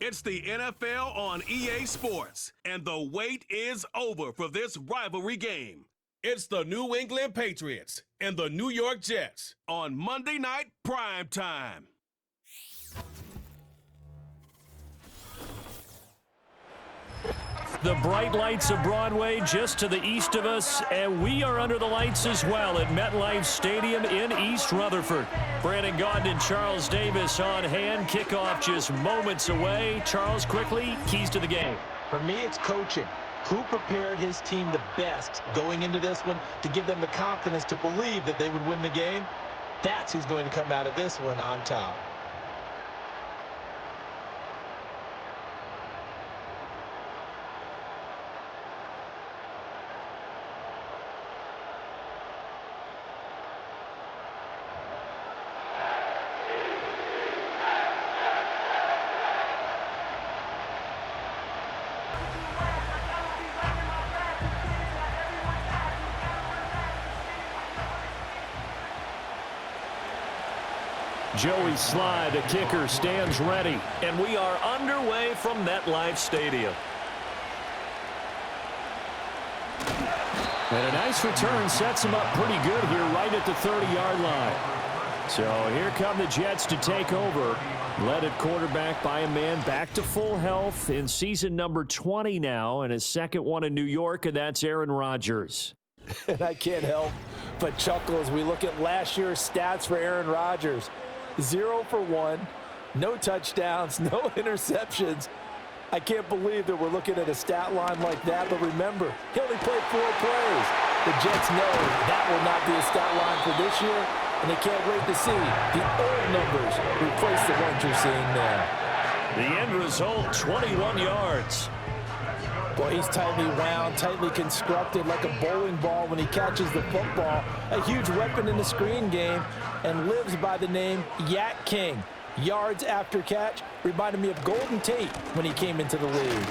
It's the NFL on EA Sports, and the wait is over for this rivalry game. It's the New England Patriots and the New York Jets on Monday Night Prime Time. The bright lights of Broadway just to the east of us, and we are under the lights as well at MetLife Stadium in East Rutherford. Brandon Gaudin and Charles Davis on hand. Kickoff just moments away. Charles, quickly, keys to the game. For me, it's coaching. Who prepared his team the best going into this one to give them the confidence to believe that they would win the game? That's who's going to come out of this one on top. Joey Sly, the kicker, stands ready, and we are underway from MetLife Stadium. And a nice return sets him up pretty good here right at the 30-yard line. So here come the Jets to take over. Led at quarterback by a man back to full health in season number 20 now, and his second one in New York, and that's Aaron Rodgers. And I can't help but chuckle as we look at last year's stats for Aaron Rodgers. 0 for 1, no touchdowns, no interceptions. I can't believe that we're looking at a stat line like that, but remember, he only played 4 plays. The Jets know that will not be a stat line for this year, and they can't wait to see the old numbers replace the ones you're seeing there. The end result, 21 yards. Boy, he's tightly wound, tightly constructed like a bowling ball when he catches the football. A huge weapon in the screen game, and lives by the name Yak King. Yards after catch reminded me of Golden Tate when he came into the league.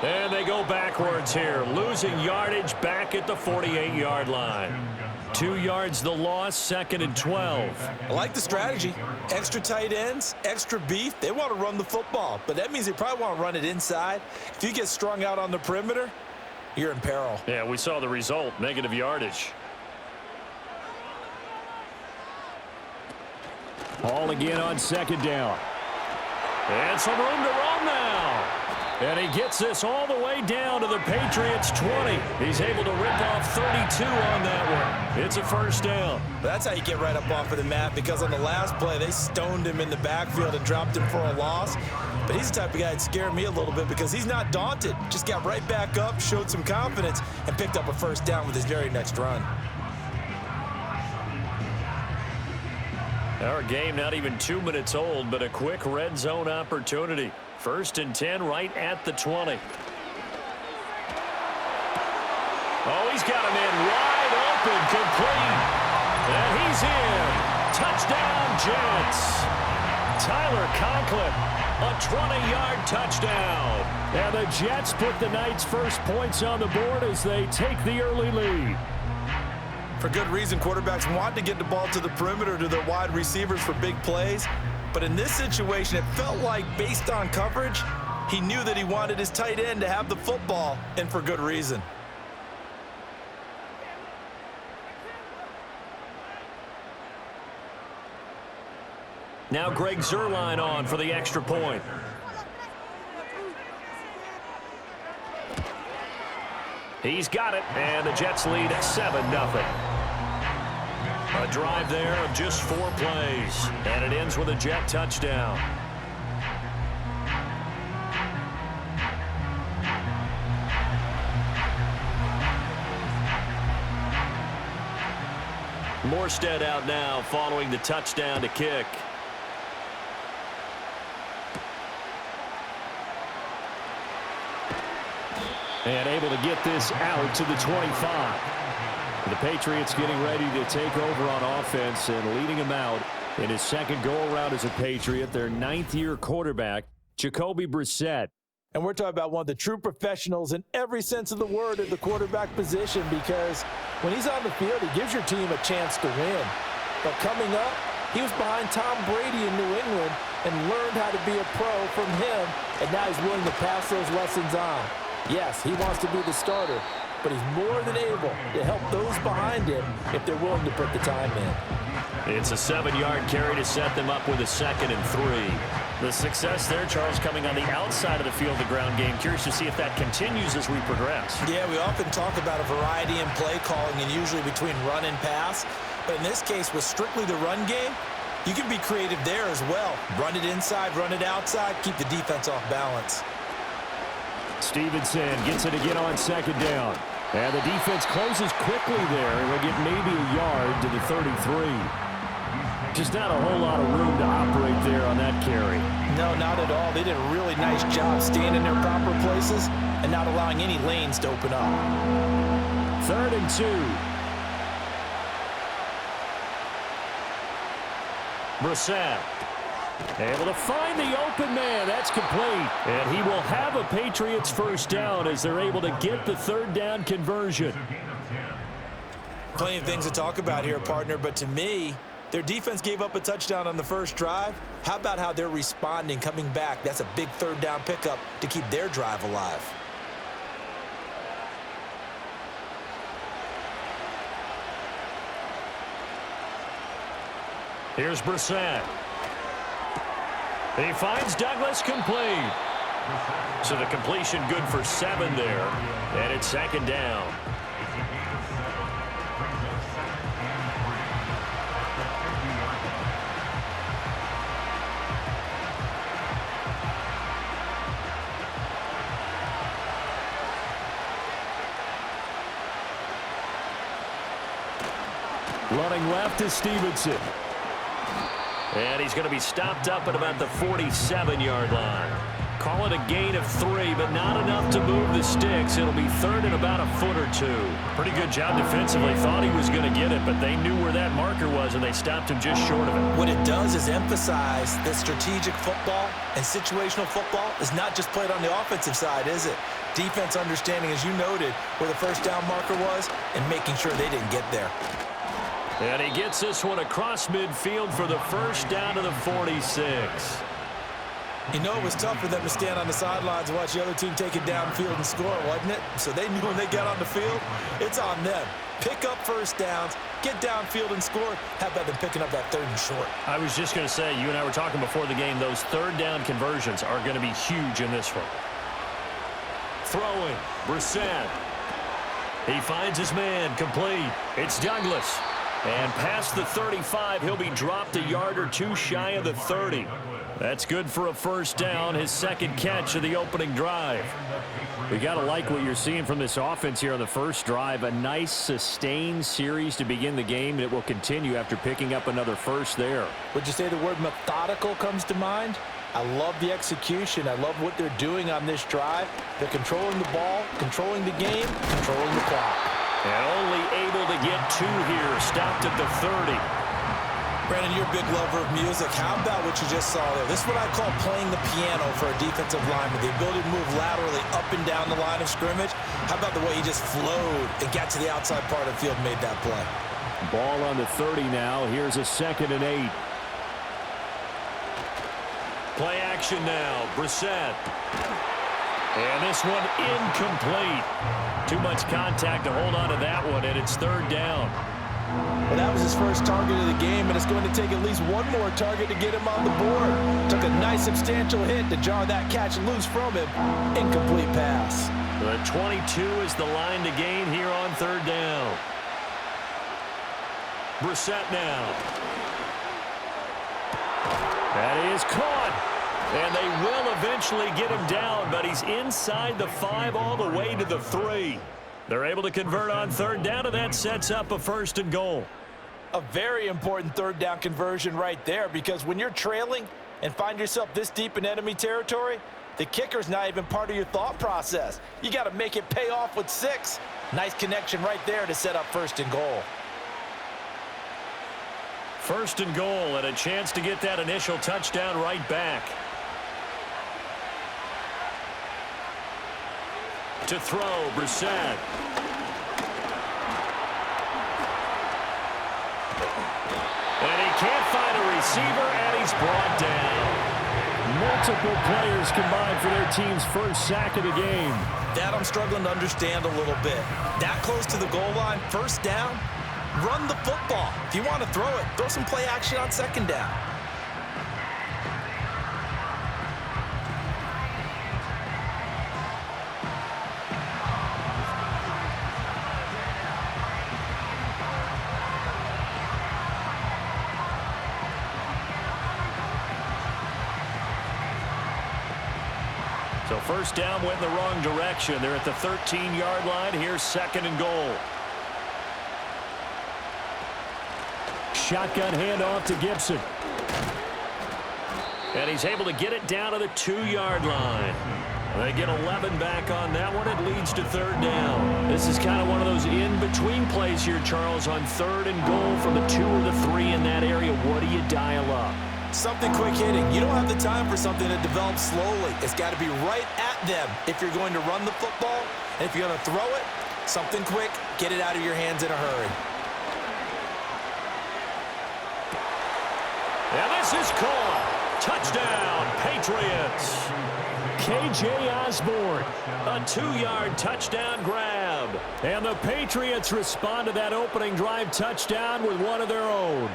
And they go backwards here, losing yardage back at the 48-yard line. 2 yards the loss, 2nd and 12. I like the strategy. Extra tight ends, extra beef. They want to run the football, but that means they probably want to run it inside. If you get strung out on the perimeter, you're in peril. Yeah, we saw the result, negative yardage. Ball again on 2nd down. And some room to run now. And he gets this all the way down to the Patriots' 20. He's able to rip off 32 on that one. It's a first down. That's how you get right up off of the mat, because on the last play, they stoned him in the backfield and dropped him for a loss. But he's the type of guy that scared me a little bit because he's not daunted. Just got right back up, showed some confidence, and picked up a first down with his very next run. Our game not even 2 minutes old, but a quick red zone opportunity. 1st and 10 right at the 20. Oh, he's got him in wide open, complete. And he's in. Touchdown, Jets. Tyler Conklin, a 20-yard touchdown. And the Jets put the night's first points on the board as they take the early lead. For good reason, quarterbacks want to get the ball to the perimeter to their wide receivers for big plays. But in this situation, it felt like, based on coverage, he knew that he wanted his tight end to have the football, and for good reason. Now Greg Zuerlein on for the extra point. He's got it, and the Jets lead 7-0. A drive there of just 4 plays, and it ends with a Jet touchdown. Morstead out now following the touchdown to kick. And able to get this out to the 25. The Patriots getting ready to take over on offense and leading him out in his second go-around as a Patriot, their 9th-year quarterback, Jacoby Brissett. And we're talking about one of the true professionals in every sense of the word at the quarterback position, because when he's on the field, he gives your team a chance to win. But coming up, he was behind Tom Brady in New England and learned how to be a pro from him, and now he's willing to pass those lessons on. Yes, he wants to be the starter, but he's more than able to help those behind him if they're willing to put the time in. It's a 7-yard carry to set them up with a 2nd and 3. The success there, Charles, coming on the outside of the field, the ground game. Curious to see if that continues as we progress. Yeah, we often talk about a variety in play calling and usually between run and pass. But in this case, with strictly the run game, you can be creative there as well. Run it inside, run it outside, keep the defense off balance. Stevenson gets it again on 2nd down. And the defense closes quickly there, and they'll get maybe a yard to the 33. Just not a whole lot of room to operate there on that carry. No, not at all. They did a really nice job staying in their proper places and not allowing any lanes to open up. 3rd and 2. Brissett able to find the open man. That's complete. And he will have a Patriots first down as they're able to get the 3rd down conversion. Plenty of things to talk about here, partner, but to me, their defense gave up a touchdown on the first drive. How about how they're responding, coming back? That's a big 3rd down pickup to keep their drive alive. Here's Brissett. He finds Douglas complete. So the completion good for 7 there. And it's 2nd down. Running left is Stevenson. And he's going to be stopped up at about the 47-yard line. Call it a gain of 3, but not enough to move the sticks. It'll be 3rd and about a foot or 2. Pretty good job defensively. Thought he was going to get it, but they knew where that marker was, and they stopped him just short of it. What it does is emphasize that strategic football and situational football is not just played on the offensive side, is it? Defense understanding, as you noted, where the first down marker was and making sure they didn't get there. And he gets this one across midfield for the first down to the 46. You know, it was tough for them to stand on the sidelines and watch the other team take it downfield and score, wasn't it? So they knew when they got on the field, it's on them. Pick up first downs, get downfield and score. How about them picking up that 3rd and short? I was just going to say, you and I were talking before the game, those 3rd down conversions are going to be huge in this one. Throwing, Brissett. He finds his man, complete. It's Douglas. And past the 35, he'll be dropped a yard or 2 shy of the 30. That's good for a first down, his 2nd catch of the opening drive. We got to like what you're seeing from this offense here on the first drive. A nice, sustained series to begin the game, and it will continue after picking up another first there. Would you say the word methodical comes to mind? I love the execution. I love what they're doing on this drive. They're controlling the ball, controlling the game, controlling the clock. And only able to get 2 here, stopped at the 30. Brandon, you're a big lover of music. How about what you just saw there? This is what I call playing the piano for a defensive lineman. The ability to move laterally up and down the line of scrimmage. How about the way he just flowed and got to the outside part of the field and made that play? Ball on the 30 now. Here's a 2nd and 8. Play action now. Brissett. And this one incomplete. Too much contact to hold on to that one, and it's 3rd down. Well, that was his first target of the game, and it's going to take at least one more target to get him on the board. Took a nice substantial hit to jar that catch loose from him. Incomplete pass. The 22 is the line to gain here on 3rd down. Brissett now. That is caught. And they will eventually get him down, but he's inside the 5 all the way to the 3. They're able to convert on 3rd down, and that sets up a 1st and goal. A very important 3rd down conversion right there, because when you're trailing and find yourself this deep in enemy territory, the kicker's not even part of your thought process. You got to make it pay off with 6. Nice connection right there to set up 1st and goal. 1st and goal, and a chance to get that initial touchdown right back. To throw, Brissett. And he can't find a receiver, and he's brought down. Multiple players combined for their team's first sack of the game. That I'm struggling to understand a little bit. That close to the goal line, first down, run the football. If you want to throw it, throw some play action on second down. So first down went in the wrong direction. They're at the 13-yard line. Here's second and goal. Shotgun handoff to Gibson. And he's able to get it down to the 2-yard line. They get 11 back on that one. It leads to third down. This is kind of one of those in-between plays here, Charles, on third and goal from the 2 or the 3 in that area. What do you dial up? Something quick hitting. You don't have the time for something that develops slowly. It's got to be right at them if you're going to run the football. And if you're going to throw it, something quick, get it out of your hands in a hurry. And this is caught. Touchdown, Patriots. K.J. Osborne, a 2-yard touchdown grab. And the Patriots respond to that opening drive touchdown with one of their own.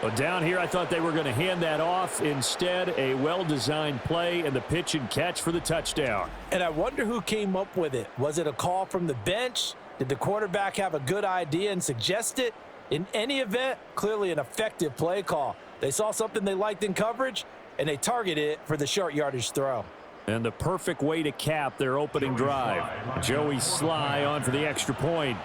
But down here, I thought they were going to hand that off. Instead, a well-designed play and the pitch and catch for the touchdown. And I wonder who came up with it. Was it a call from the bench? Did the quarterback have a good idea and suggest it? In any event, clearly an effective play call. They saw something they liked in coverage, and they targeted it for the short yardage throw. And the perfect way to cap their opening drive. Joey Sly on for the extra point.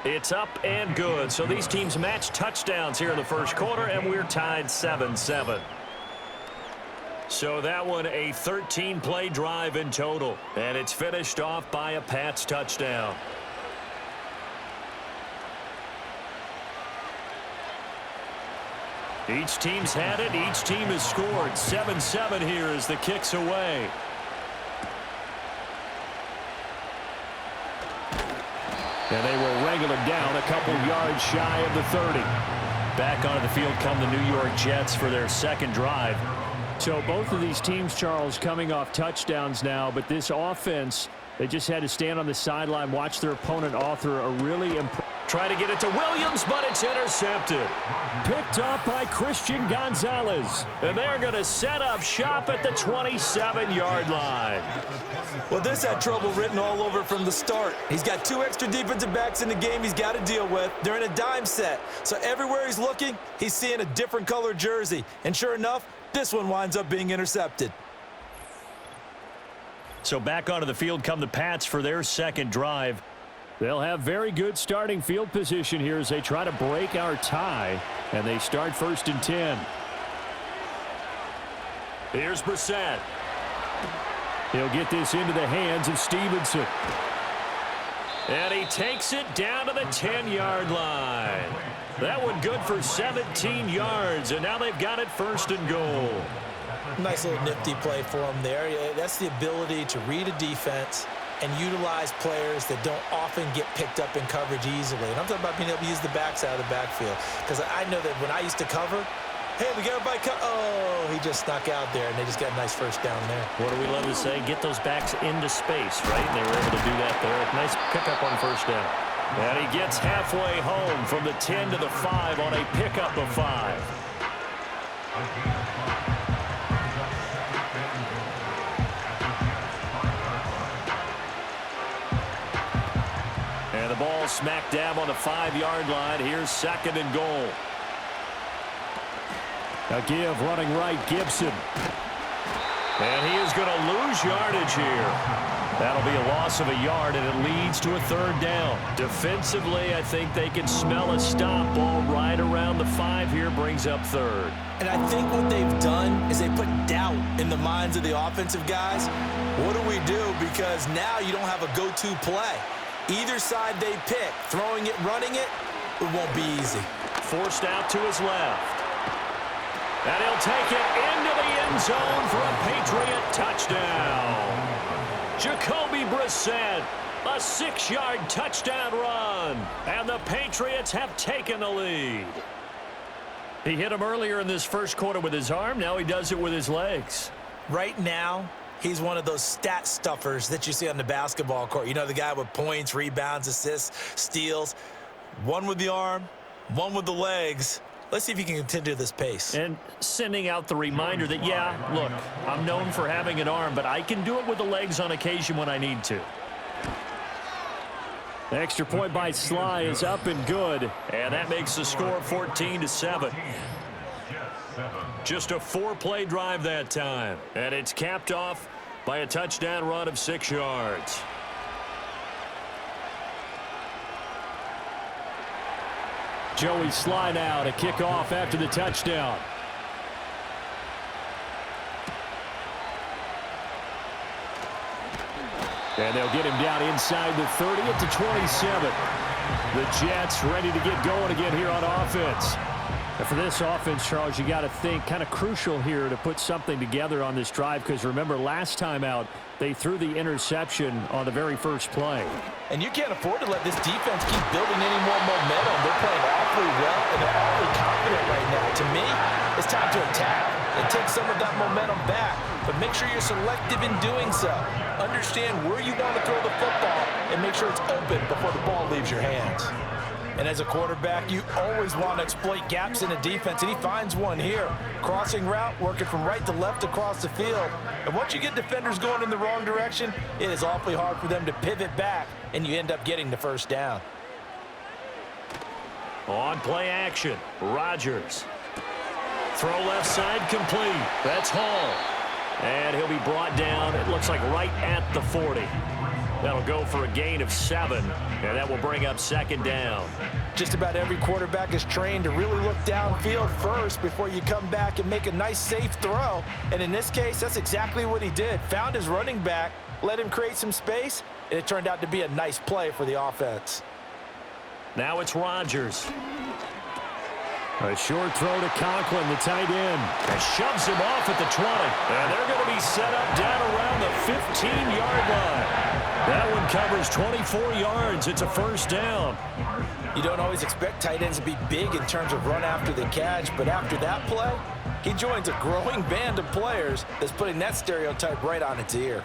It's up and good. So these teams match touchdowns here in the first quarter, and we're tied 7-7. So that one a 13-play drive in total, and it's finished off by a Pats touchdown. Each team's had it. Each team has scored. 7-7 here as the kick's away. And they will wrangle it down a couple yards shy of the 30. Back onto the field come the New York Jets for their second drive. So both of these teams, Charles, coming off touchdowns now, but this offense, they just had to stand on the sideline, watch their opponent author a really try to get it to Williams, but it's intercepted. Picked up by Christian Gonzalez. And they're going to set up shop at the 27-yard line. Well, this had trouble written all over from the start. He's got 2 extra defensive backs in the game he's got to deal with. They're in a dime set. So everywhere he's looking, he's seeing a different color jersey. And sure enough, this one winds up being intercepted. So back onto the field come the Pats for their second drive. They'll have very good starting field position here as they try to break our tie. And they start first and 10. Here's Brissett. He'll get this into the hands of Stevenson. And he takes it down to the 10-yard line. That one good for 17 yards. And now they've got it first and goal. Nice little nifty play for him there. That's the ability to read a defense and utilize players that don't often get picked up in coverage easily. And I'm talking about being able to use the backside of the backfield. Because I know that when I used to cover, hey, we got everybody oh, he just snuck out there, and they just got a nice first down there. What do we love to say? Get those backs into space, right? And they were able to do that there. Nice pickup on first down. And he gets halfway home from the 10 to the 5 on a pickup of 5. And the ball smack dab on the 5-yard line. Here's second and goal. A give running right, Gibson. And he is going to lose yardage here. That'll be a loss of a yard, and it leads to a third down. Defensively, I think they can smell a stop. Ball right around the 5 here, brings up third. And I think what they've done is they put doubt in the minds of the offensive guys. What do we do? Because now you don't have a go-to play. Either side they pick, throwing it, running it, it won't be easy. Forced out to his left. And he'll take it into the end zone for a Patriot touchdown. Jacoby Brissett A 6-yard touchdown run. And the Patriots have taken the lead. He hit him earlier in this first quarter with his arm. Now he does it with his legs. Right now, he's one of those stat stuffers that you see on the basketball court. You know, the guy with points, rebounds, assists, steals. One with the arm, one with the legs. Let's see if he can continue this pace. And sending out the reminder that, yeah, look, I'm known for having an arm, but I can do it with the legs on occasion when I need to. The extra point by Sly is up and good. And that makes the score 14-7. Just a 4-play drive that time. And it's capped off by a touchdown run of 6 yards. Joey Sly now to kick off after the touchdown. And they'll get him down inside the 30 at the 27. The Jets ready to get going again here on offense. And for this offense, Charles, you got to think kind of crucial here to put something together on this drive, because remember last time out they threw the interception on the very first play. And you can't afford to let this defense keep building any more momentum. They're playing awfully well, and they're awfully confident right now. To me, it's time to attack and take some of that momentum back. But make sure you're selective in doing so. Understand where you want to throw the football and make sure it's open before the ball leaves your hands. And as a quarterback, you always want to exploit gaps in the defense, and he finds one here. Crossing route, working from right to left across the field. And once you get defenders going in the wrong direction, it is awfully hard for them to pivot back, and you end up getting the first down. On play action, Rodgers. Throw left side complete. That's Hall. And he'll be brought down, it looks like right at the 40. That'll go for a gain of 7, and that will bring up second down. Just about every quarterback is trained to really look downfield first before you come back and make a nice, safe throw. And in this case, that's exactly what he did. Found his running back, let him create some space, and it turned out to be a nice play for the offense. Now it's Rodgers. A short throw to Conklin, the tight end. And shoves him off at the 20. And they're going to be set up down around the 15-yard line. That one covers 24 yards. It's a first down. You don't always expect tight ends to be big in terms of run after the catch, but after that play, he joins a growing band of players that's putting that stereotype right on its ear.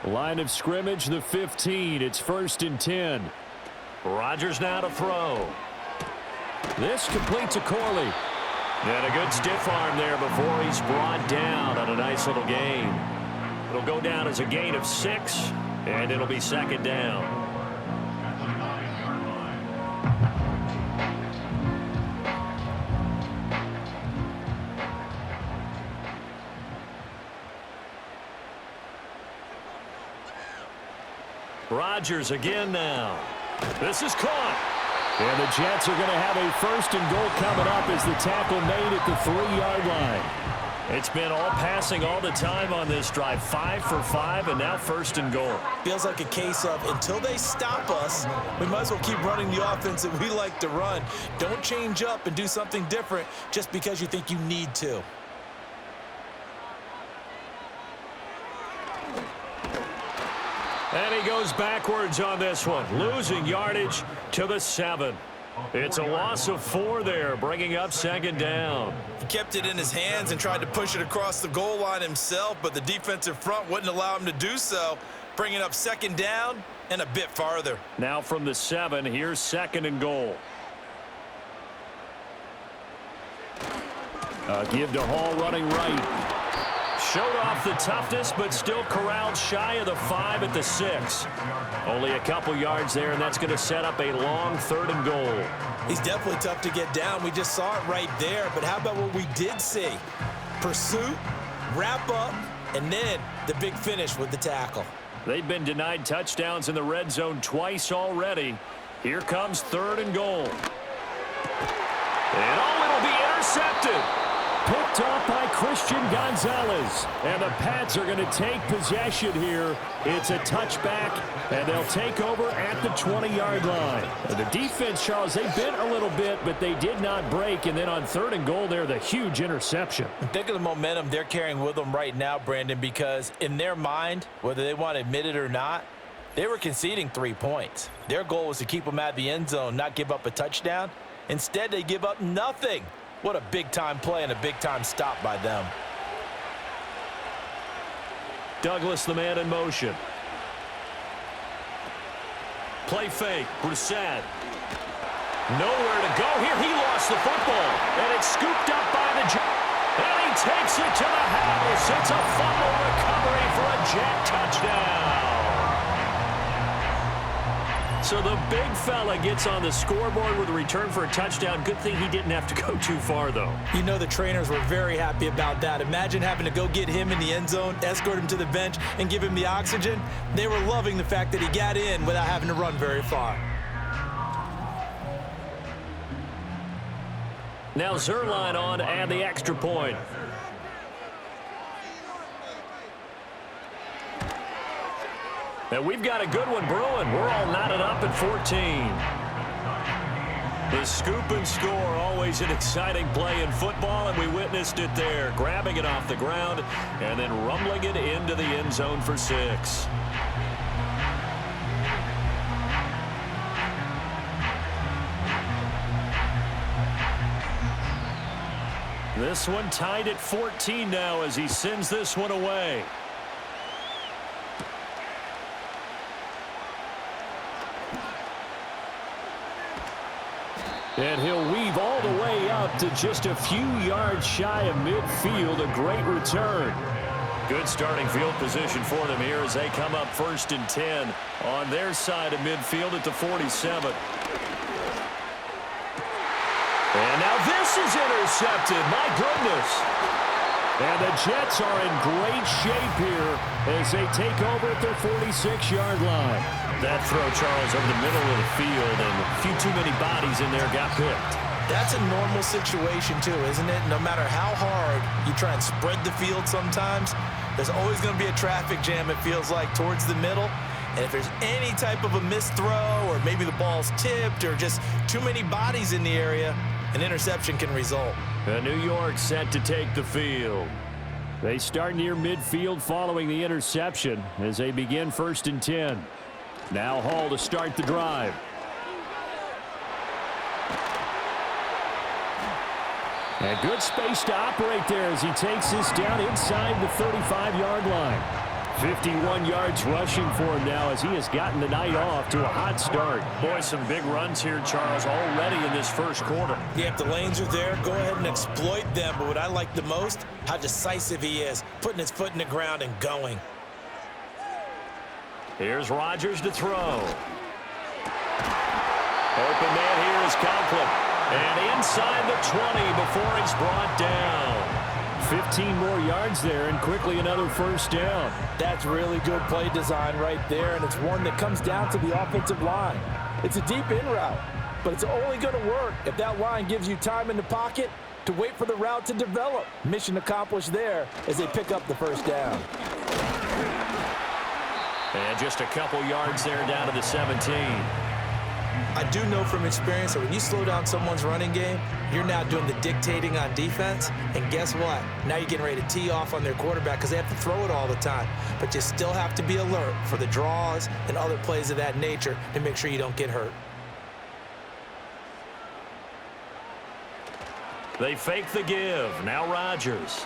Line of scrimmage, the 15. It's 1st and 10. Rodgers now to throw. This complete to Corley. And a good stiff arm there before he's brought down on a nice little gain. It'll go down as a gain of 6, and it'll be second down. Rodgers again now. This is caught. And the Jets are going to have a 1st and goal coming up as the tackle made at the 3-yard line. It's been all passing all the time on this drive. 5 for 5, and now 1st and goal. Feels like a case of until they stop us, we might as well keep running the offense that we like to run. Don't change up and do something different just because you think you need to. And he goes backwards on this one, losing yardage to the 7. It's a loss of 4 there, bringing up second down. He kept it in his hands and tried to push it across the goal line himself, but the defensive front wouldn't allow him to do so, bringing up second down and a bit farther. Now from the 7, here's 2nd and goal. Give to Hall running right. Showed off the toughness, but still corralled shy of the 5 at the 6. Only a couple yards there, and that's going to set up a long 3rd and goal. He's definitely tough to get down. We just saw it right there, but how about what we did see? Pursuit, wrap up, and then the big finish with the tackle. They've been denied touchdowns in the red zone twice already. Here comes 3rd and goal. And it'll be intercepted. Picked off by Christian Gonzalez. And the Pats are going to take possession here. It's a touchback, and they'll take over at the 20-yard line. And the defense, Charles, they bent a little bit, but they did not break. And then on 3rd and goal there, the huge interception. Think of the momentum they're carrying with them right now, Brandon, because in their mind, whether they want to admit it or not, They were conceding 3 points. Their goal was to keep them at the end zone, not give up a touchdown. Instead, they give up nothing. What a big-time play and a big-time stop by them. Douglas, the man in motion. Play fake. Brissett. Nowhere to go here. He lost the football. And it's scooped up by the Jets. And he takes it to the house. It's a fumble recovery for a Jet touchdown. So the big fella gets on the scoreboard with a return for a touchdown. Good thing he didn't have to go too far, though. You know the trainers were very happy about that. Imagine having to go get him in the end zone, escort him to the bench, and give him the oxygen. They were loving the fact that he got in without having to run very far. Now Zerline on and the extra point. And we've got a good one brewing. We're all knotted up at 14. The scoop and score, always an exciting play in football, and we witnessed it there. Grabbing it off the ground and then rumbling it into the end zone for 6. This one tied at 14 now as he sends this one away. And he'll weave all the way up to just a few yards shy of midfield. A great return. Good starting field position for them here as they come up 1st and 10 on their side of midfield at the 47. And now this is intercepted. My goodness. And the Jets are in great shape here as they take over at their 46-yard line. That throw, Charles, over the middle of the field, and a few too many bodies in there got picked. That's a normal situation, too, isn't it? No matter how hard you try and spread the field sometimes, there's always going to be a traffic jam, it feels like, towards the middle. And if there's any type of a missed throw or maybe the ball's tipped or just too many bodies in the area, an interception can result. New York set to take the field. They start near midfield following the interception as they begin 1st and 10. Now Hall to start the drive. And good space to operate there as he takes this down inside the 35-yard line. 51 yards rushing for him now as he has gotten the night off to a hot start. Boy, some big runs here, Charles, already in this first quarter. Yeah, if the lanes are there, go ahead and exploit them. But what I like the most, how decisive he is, putting his foot in the ground and going. Here's Rodgers to throw. Open man here is Conklin. And inside the 20 before he's brought down. 15 more yards there and quickly another 1st down. That's really good play design right there, and it's one that comes down to the offensive line. It's a deep in route, but it's only going to work if that line gives you time in the pocket to wait for the route to develop. Mission accomplished there as they pick up the 1st down. And just a couple yards there down to the 17. I do know from experience that when you slow down someone's running game, you're now doing the dictating on defense. And guess what? Now you're getting ready to tee off on their quarterback because they have to throw it all the time. But you still have to be alert for the draws and other plays of that nature to make sure you don't get hurt. They fake the give. Now Rodgers.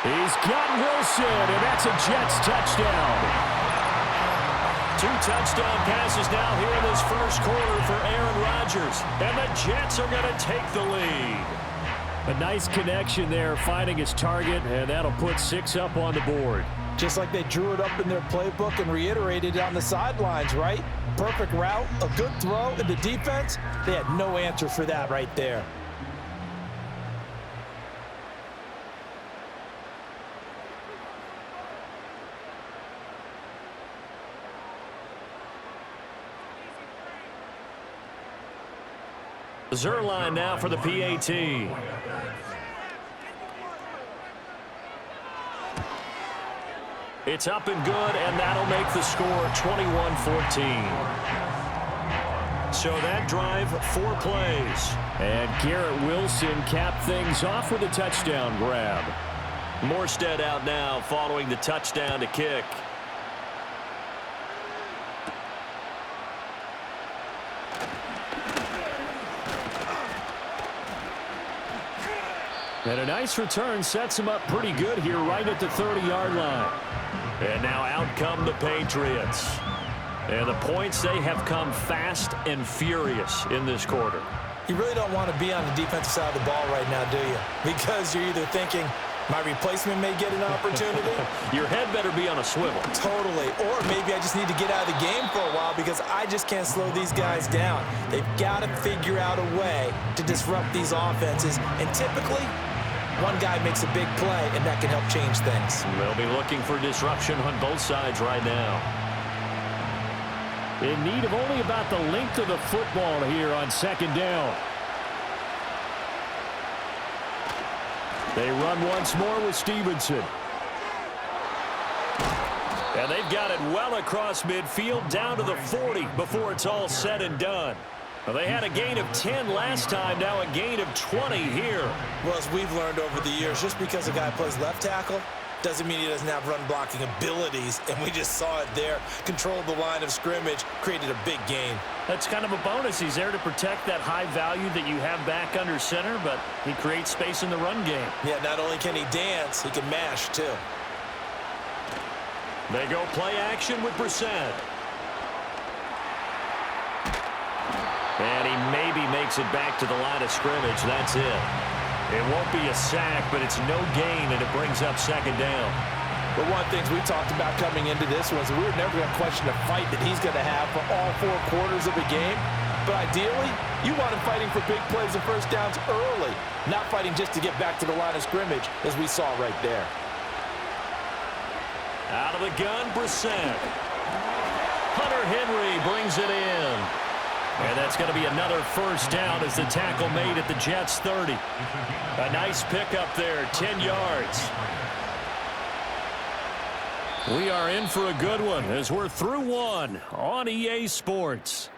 He's got Wilson, and that's a Jets touchdown. 2 touchdown passes now here in this first quarter for Aaron Rodgers. And the Jets are going to take the lead. A nice connection there, finding his target, and that'll put 6 up on the board. Just like they drew it up in their playbook and reiterated it on the sidelines, right? Perfect route, a good throw, and the defense, they had no answer for that right there. Zerline now for the PAT. It's up and good, and that'll make the score 21-14. So that drive, 4 plays. And Garrett Wilson capped things off with a touchdown grab. Morstead out now following the touchdown to kick. And a nice return sets him up pretty good here right at the 30-yard line. And now out come the Patriots. And the points, they have come fast and furious in this quarter. You really don't want to be on the defensive side of the ball right now, do you? Because you're either thinking, my replacement may get an opportunity. Your head better be on a swivel. Totally. Or maybe I just need to get out of the game for a while because I just can't slow these guys down. They've got to figure out a way to disrupt these offenses. And typically, one guy makes a big play, and that can help change things. They'll be looking for disruption on both sides right now. In need of only about the length of the football here on second down. They run once more with Stevenson. And they've got it well across midfield down to the 40 before it's all said and done. Well, they had a gain of 10 last time, now a gain of 20 here. Well, as we've learned over the years, just because a guy plays left tackle doesn't mean he doesn't have run-blocking abilities, and we just saw it there. Controlled the line of scrimmage, created a big gain. That's kind of a bonus. He's there to protect that high value that you have back under center, but he creates space in the run game. Yeah, not only can he dance, he can mash, too. They go play action with Brissett. And he maybe makes it back to the line of scrimmage. That's it. It won't be a sack, but it's no gain, and it brings up second down. But one of the things we talked about coming into this was we were never going to question the fight that he's going to have for all 4 quarters of the game. But ideally, you want him fighting for big plays and first downs early, not fighting just to get back to the line of scrimmage, as we saw right there. Out of the gun, Brissett. Hunter Henry brings it in. And that's going to be another first down as the tackle made at the Jets' 30. A nice pickup there, 10 yards. We are in for a good one as we're through one on EA Sports.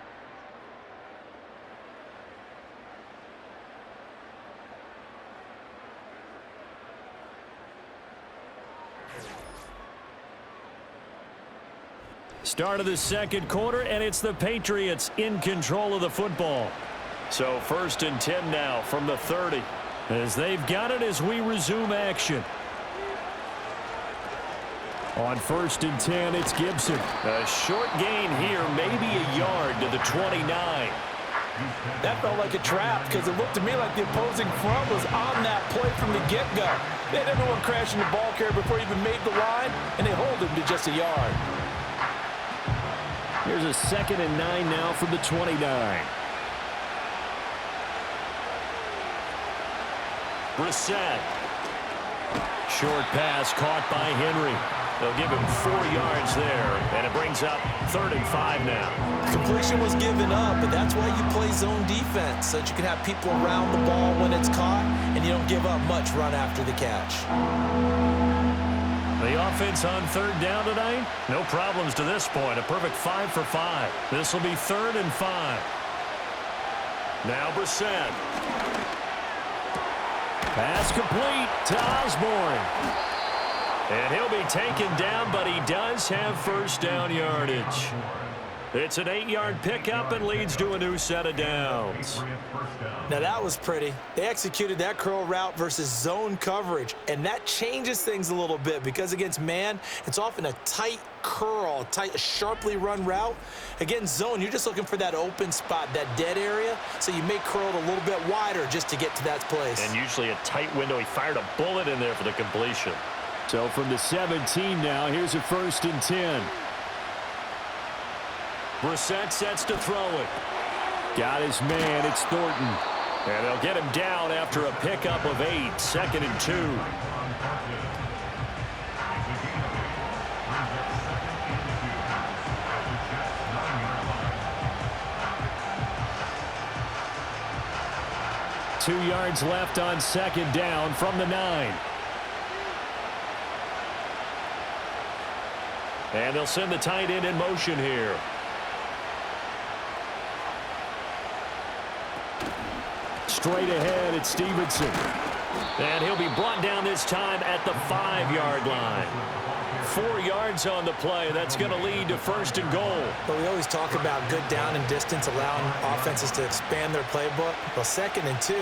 Start of the second quarter, and it's the Patriots in control of the football. So 1st and 10 now from the 30 as they've got it as we resume action. On 1st and 10, it's Gibson. A short gain here, maybe a yard to the 29. That felt like a trap because it looked to me like the opposing front was on that play from the get-go. They had everyone crashing the ball carrier before he even made the line, and they hold him to just a yard. Here's a 2nd and 9 now from the 29. Brissett. Short pass caught by Henry. They'll give him 4 yards there, and it brings up 3rd and 5 now. Completion was given up, but that's why you play zone defense, so that you can have people around the ball when it's caught, and you don't give up much run after the catch. The offense on 3rd down tonight, no problems to this point. A perfect 5 for 5. This will be 3rd and 5. Now Brissett. Pass complete to Osborne. And he'll be taken down, but he does have first down yardage. It's an 8-yard pickup and leads to a new set of downs. Now that was pretty. They executed that curl route versus zone coverage, and that changes things a little bit because against man, it's often a tight curl, a sharply run route. Against zone, you're just looking for that open spot, that dead area, so you may curl it a little bit wider just to get to that place. And usually a tight window. He fired a bullet in there for the completion. So from the 17 now, here's a 1st and 10. Brissett sets to throw it. Got his man, it's Thornton. And they'll get him down after a pickup of 8, 2nd and 2. Two yards left on 2nd down from the 9. And they'll send the tight end in motion here. Straight ahead, it's Stevenson. And he'll be brought down this time at the 5-yard line. 4 yards on the play. That's going to lead to 1st and goal. But we always talk about good down and distance, allowing offenses to expand their playbook. Well, 2nd and 2,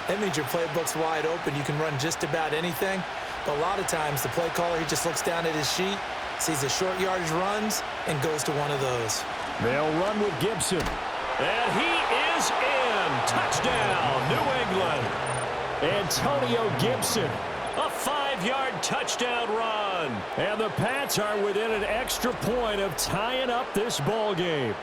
that means your playbook's wide open. You can run just about anything. But a lot of times, the play caller, he just looks down at his sheet, sees the short yardage runs, and goes to one of those. They'll run with Gibson. And he is in. Touchdown, New England. Antonio Gibson, a 5-yard touchdown run. And the Pats are within an extra point of tying up this ball game.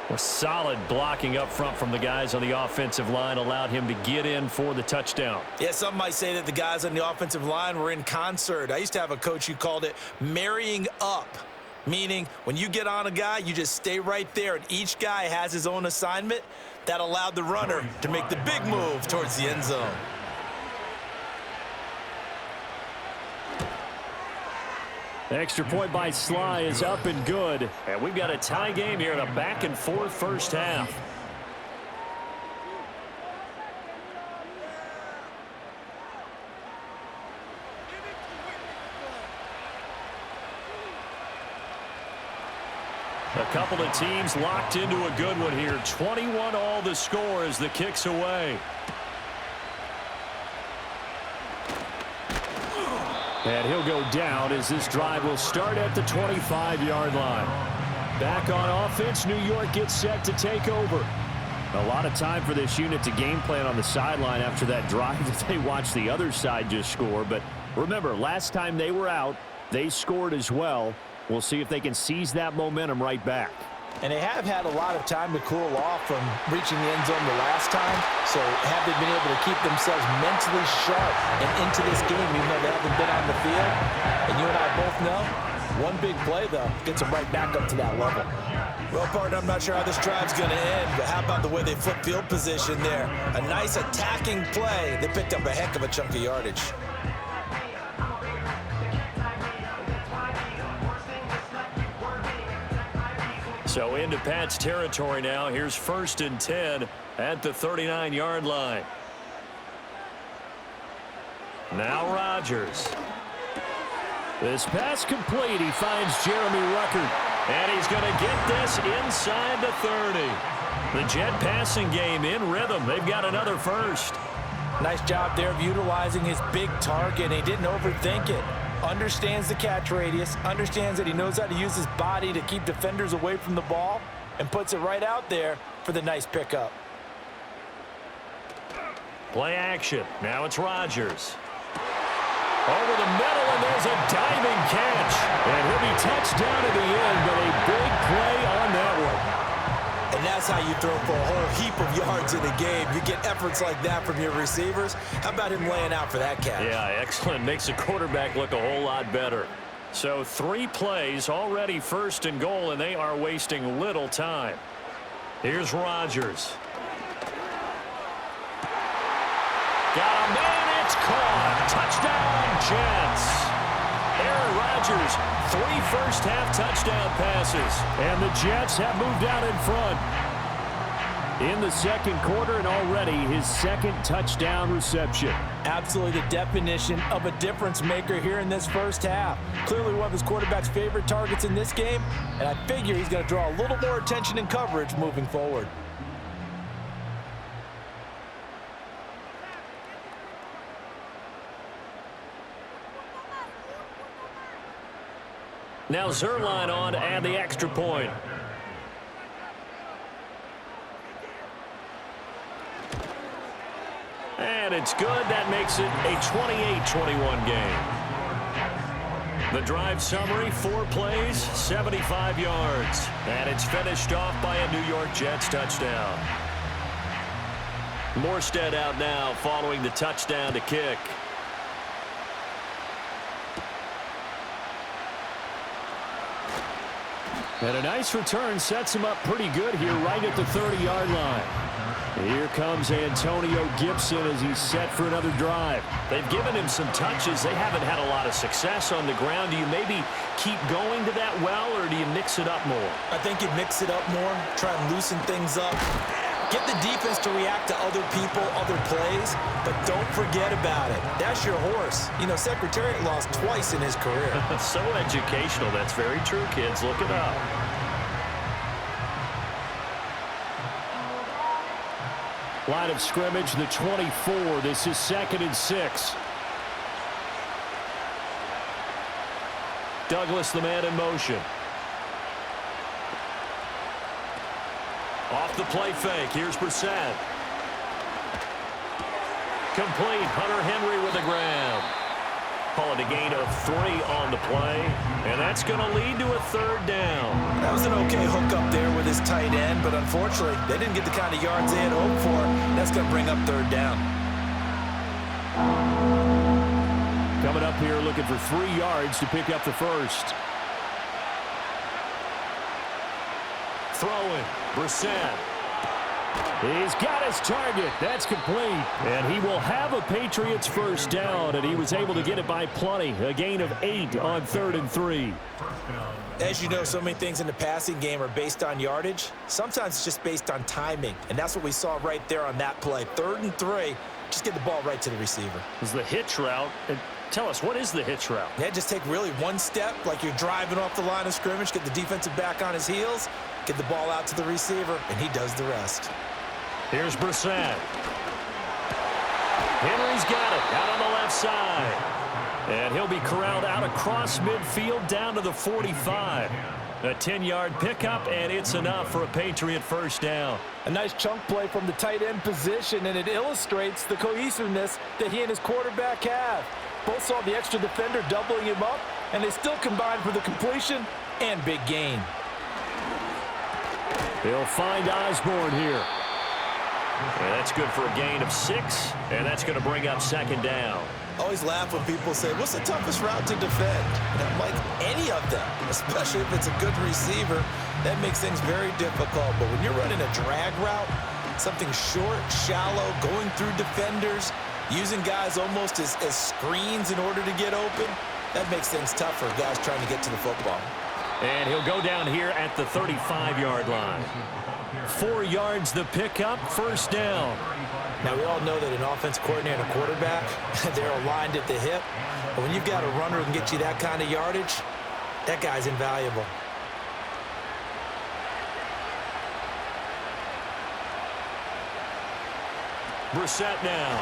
A solid blocking up front from the guys on the offensive line allowed him to get in for the touchdown. Yeah, some might say that the guys on the offensive line were in concert. I used to have a coach who called it marrying up, meaning when you get on a guy, you just stay right there, and each guy has his own assignment. That allowed the runner to make the big move towards the end zone. Extra point by Sly is up and good. And we've got a tie game here in a back-and-forth first half. A couple of teams locked into a good one here. 21 all the score as the kick's away. And he'll go down as this drive will start at the 25-yard line. Back on offense, New York gets set to take over. A lot of time for this unit to game plan on the sideline after that drive that they watched the other side just score. But remember, last time they were out, they scored as well. We'll see if they can seize that momentum right back. And they have had a lot of time to cool off from reaching the end zone the last time. So have they been able to keep themselves mentally sharp and into this game, even though they haven't been on the field? And you and I both know, one big play, though, gets them right back up to that level. Well, partner, I'm not sure how this drive's going to end, but how about the way they flip field position there? A nice attacking play. They picked up a heck of a chunk of yardage. So into Pat's territory now. Here's 1st and 10 at the 39-yard line. Now Rodgers. This pass complete. He finds Jeremy Ruckert. And he's going to get this inside the 30. The Jet passing game in rhythm. They've got another first. Nice job there of utilizing his big target. He didn't overthink it. Understands the catch radius, understands that he knows how to use his body to keep defenders away from the ball, and puts it right out there for the nice pickup. Play action. Now it's Rodgers. Over the middle, and there's a diving catch. And he'll be touched down at the end, but a big play on that one. And that's how you throw for a whole heap of yards in a game. You get efforts like that from your receivers. How about him laying out for that catch? Yeah, excellent. Makes the quarterback look a whole lot better. So 3 plays, already 1st and goal, and they are wasting little time. Here's Rodgers. Got him, and it's caught. Touchdown, Jets. Aaron Rodgers, 3 first-half touchdown passes. And the Jets have moved out in front in the 2nd quarter, and already his 2nd touchdown reception. Absolutely the definition of a difference maker here in this first half. Clearly one of his quarterback's favorite targets in this game, and I figure he's going to draw a little more attention and coverage moving forward. Now Zerline on to add the extra point. And it's good. That makes it a 28-21 game. The drive summary, 4 plays, 75 yards. And it's finished off by a New York Jets touchdown. Morstead out now following the touchdown to kick. And a nice return sets him up pretty good here right at the 30-yard line. Here comes Antonio Gibson as he's set for another drive. They've given him some touches. They haven't had a lot of success on the ground. Do you maybe keep going to that well, or do you mix it up more? I think you mix it up more, try and loosen things up. Get the defense to react to other people, other plays, but don't forget about it. That's your horse. You know, Secretariat lost twice in his career. So educational. That's very true, kids. Look it up. Line of scrimmage, the 24. This is 2nd and 6. Douglas, the man in motion. Off the play fake. Here's Brissett. Complete. Hunter Henry with the grab. Call it a gain of 3 on the play. And that's going to lead to a 3rd down. That was an okay hook up there with his tight end, but unfortunately, they didn't get the kind of yards they had hoped for. That's going to bring up 3rd down. Coming up here looking for 3 yards to pick up the first. Throwing. Brissett. He's got his target. That's complete. And he will have a Patriots first down, and he was able to get it by plenty. A gain of 8 on 3rd and 3. As you know, so many things in the passing game are based on yardage. Sometimes it's just based on timing, and that's what we saw right there on that play. 3rd and 3, just get the ball right to the receiver. It was the hitch route. And tell us, what is the hitch route? Yeah, just take really one step, like you're driving off the line of scrimmage, get the defensive back on his heels, get the ball out to the receiver, and he does the rest. Here's Brissett. Henry's got it out on the left side. And he'll be corralled out across midfield down to the 45. A 10-yard pickup, and it's enough for a Patriot first down. A nice chunk play from the tight end position, and it illustrates the cohesiveness that he and his quarterback have. Both saw the extra defender doubling him up, and they still combined for the completion and big gain. They'll find Osborne here. And that's good for a gain of 6, and that's going to bring up 2nd down. I always laugh when people say, what's the toughest route to defend? And I'm like, any of them, especially if it's a good receiver. That makes things very difficult. But when you're running a drag route, something short, shallow, going through defenders, using guys almost as screens in order to get open, that makes things tough for guys trying to get to the football. And he'll go down here at the 35-yard line. 4 yards the pickup, first down. Now, we all know that an offense coordinator and a quarterback, they're aligned at the hip. But when you've got a runner who can get you that kind of yardage, that guy's invaluable. Brissett now.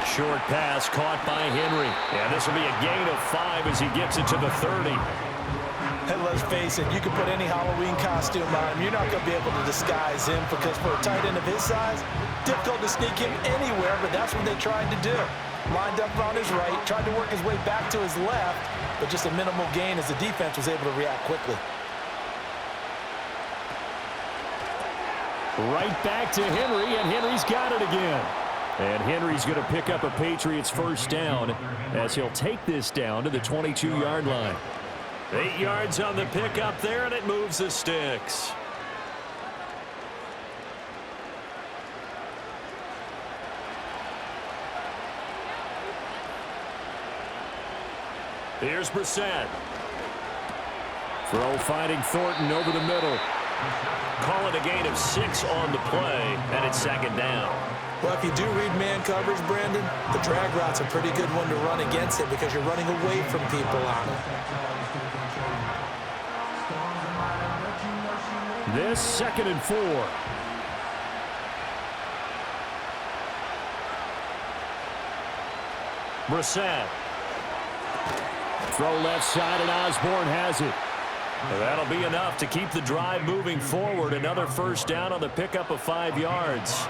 Short pass caught by Henry. And this will be a gain of 5 as he gets it to the 30. And let's face it, you can put any Halloween costume on him. You're not going to be able to disguise him because for a tight end of his size, difficult to sneak him anywhere, but that's what they tried to do. Lined up on his right, tried to work his way back to his left, but just a minimal gain as the defense was able to react quickly. Right back to Henry, and Henry's got it again. And Henry's going to pick up a Patriots first down as he'll take this down to the 22-yard line. 8 yards on the pickup there, and it moves the sticks. Here's Brissett. Throw finding Thornton over the middle. Call it a gain of 6 on the play, and it's 2nd down. Well, if you do read man coverage, Brandon, the drag route's a pretty good one to run against it because you're running away from people on it. This 2nd and 4. Brissett. Throw left side, and Osborne has it. And that'll be enough to keep the drive moving forward. Another first down on the pickup of 5 yards.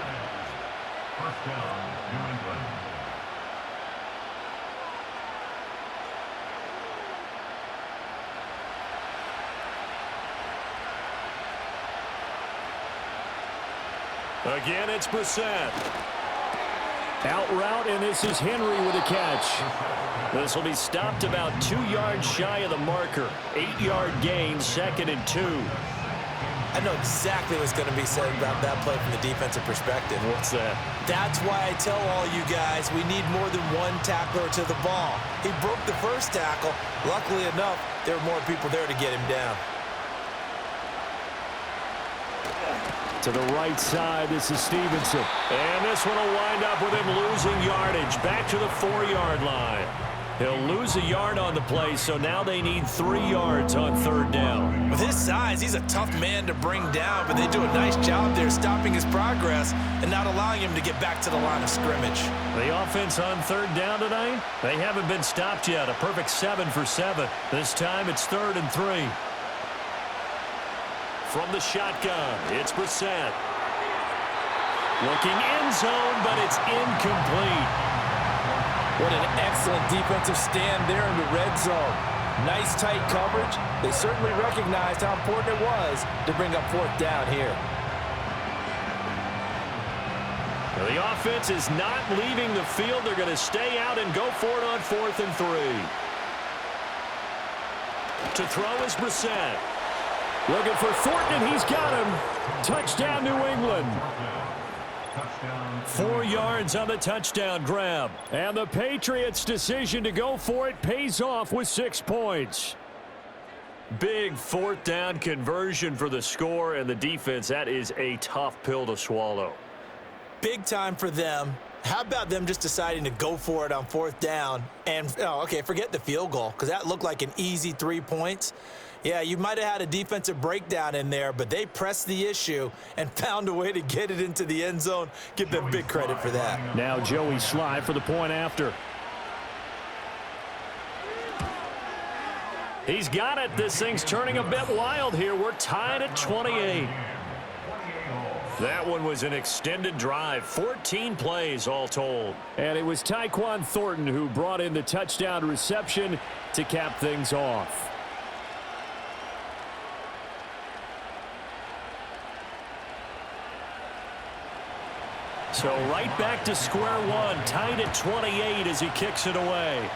First down, New England. Again, it's Brissett. Out route, and this is Henry with a catch. This will be stopped about 2 yards shy of the marker. 8-yard gain, 2nd and 2. I know exactly what's going to be said about that play from the defensive perspective. What's that? That's why I tell all you guys we need more than one tackler to the ball. He broke the first tackle. Luckily enough, there were more people there to get him down. To the right side, this is Stevenson. And this one will wind up with him losing yardage. Back to the 4-yard line. He'll lose a yard on the play, so now they need 3 yards on 3rd down. With his size, he's a tough man to bring down, but they do a nice job there stopping his progress and not allowing him to get back to the line of scrimmage. The offense on 3rd down tonight, they haven't been stopped yet. A perfect 7 for 7. This time it's 3rd and 3. From the shotgun, it's Brissett. Looking end zone, but it's incomplete. What an excellent defensive stand there in the red zone. Nice tight coverage. They certainly recognized how important it was to bring up 4th down here. The offense is not leaving the field. They're going to stay out and go for it on 4th and 3. To throw is Brissett. Looking for Thornton, and he's got him. Touchdown, New England. 4 yards on the touchdown grab. And the Patriots' decision to go for it pays off with 6 points. Big 4th down conversion for the score, and the defense, that is a tough pill to swallow. Big time for them. How about them just deciding to go for it on 4th down? And, forget the field goal, because that looked like an easy 3 points. Yeah, you might have had a defensive breakdown in there, but they pressed the issue and found a way to get it into the end zone. Give them big credit for that. Now Joey Slye for the point after. He's got it. This thing's turning a bit wild here. We're tied at 28. That one was an extended drive. 14 plays all told. And it was Tyquan Thornton who brought in the touchdown reception to cap things off. So right back to square one, tied at 28 as he kicks it away.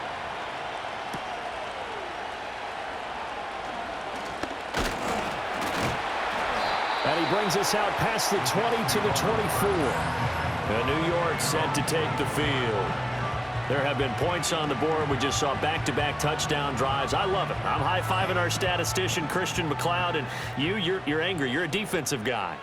And he brings us out past the 20 to the 24. And New York set to take the field. There have been points on the board. We just saw back-to-back touchdown drives. I love it. I'm high-fiving our statistician, Christian McLeod, and you're angry. You're a defensive guy.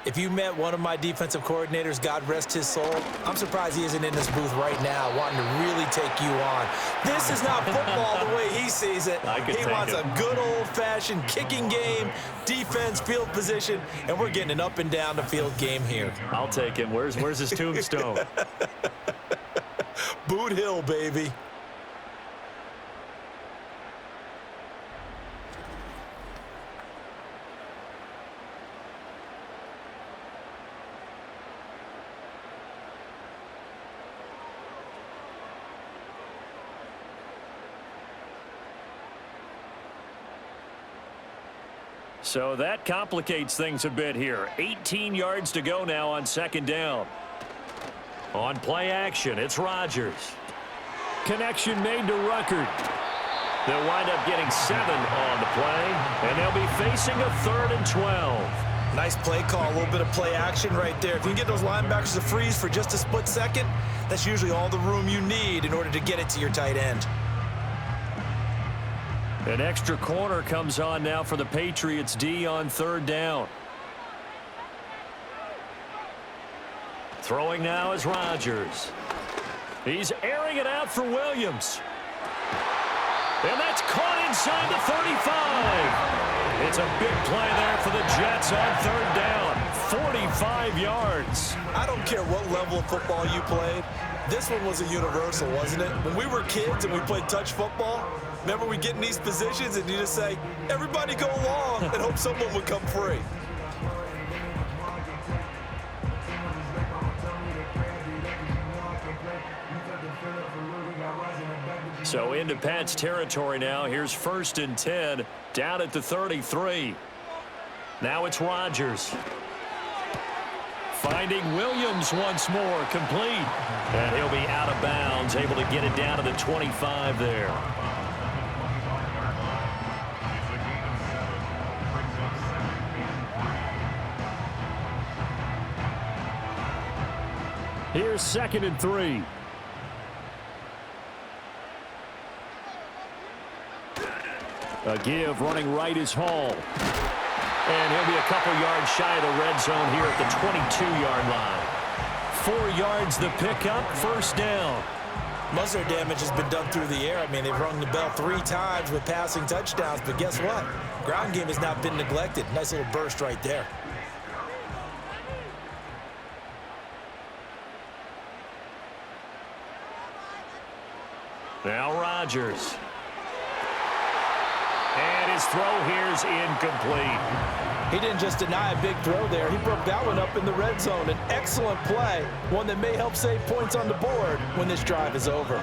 If you met one of my defensive coordinators, God rest his soul, I'm surprised he isn't in this booth right now wanting to really take you on. This is not football the way he sees it. He wants a good old-fashioned kicking game, defense, field position, and we're getting an up and down the field game here. I'll take him. Where's his tombstone? Boot Hill, baby. So that complicates things a bit here. 18 yards to go now on 2nd down. On play action, it's Rodgers. Connection made to Ruckert. They'll wind up getting 7 on the play, and they'll be facing a 3rd and 12. Nice play call, a little bit of play action right there. If you can get those linebackers to freeze for just a split second, that's usually all the room you need in order to get it to your tight end. An extra corner comes on now for the Patriots D on 3rd down. Throwing now is Rodgers. He's airing it out for Williams. And that's caught inside the 35. It's a big play there for the Jets on 3rd down. 45 yards. I don't care what level of football you played. This one was a universal, wasn't it? When we were kids and we played touch football, remember we get in these positions and you just say, everybody go along and hope someone would come free. So into Pat's territory now. Here's 1st and 10 down at the 33. Now it's Rodgers. Finding Williams once more, complete. And he'll be out of bounds, able to get it down to the 25 there. Here's 2nd and 3. A give, running right is Hall. And he'll be a couple yards shy of the red zone here at the 22-yard line. 4 yards the pickup, first down. Most of their damage has been done through the air. I mean, they've rung the bell 3 times with passing touchdowns, but guess what? Ground game has not been neglected. Nice little burst right there. Now Rodgers. And his throw here's incomplete. He didn't just deny a big throw there. He broke that one up in the red zone. An excellent play, one that may help save points on the board when this drive is over.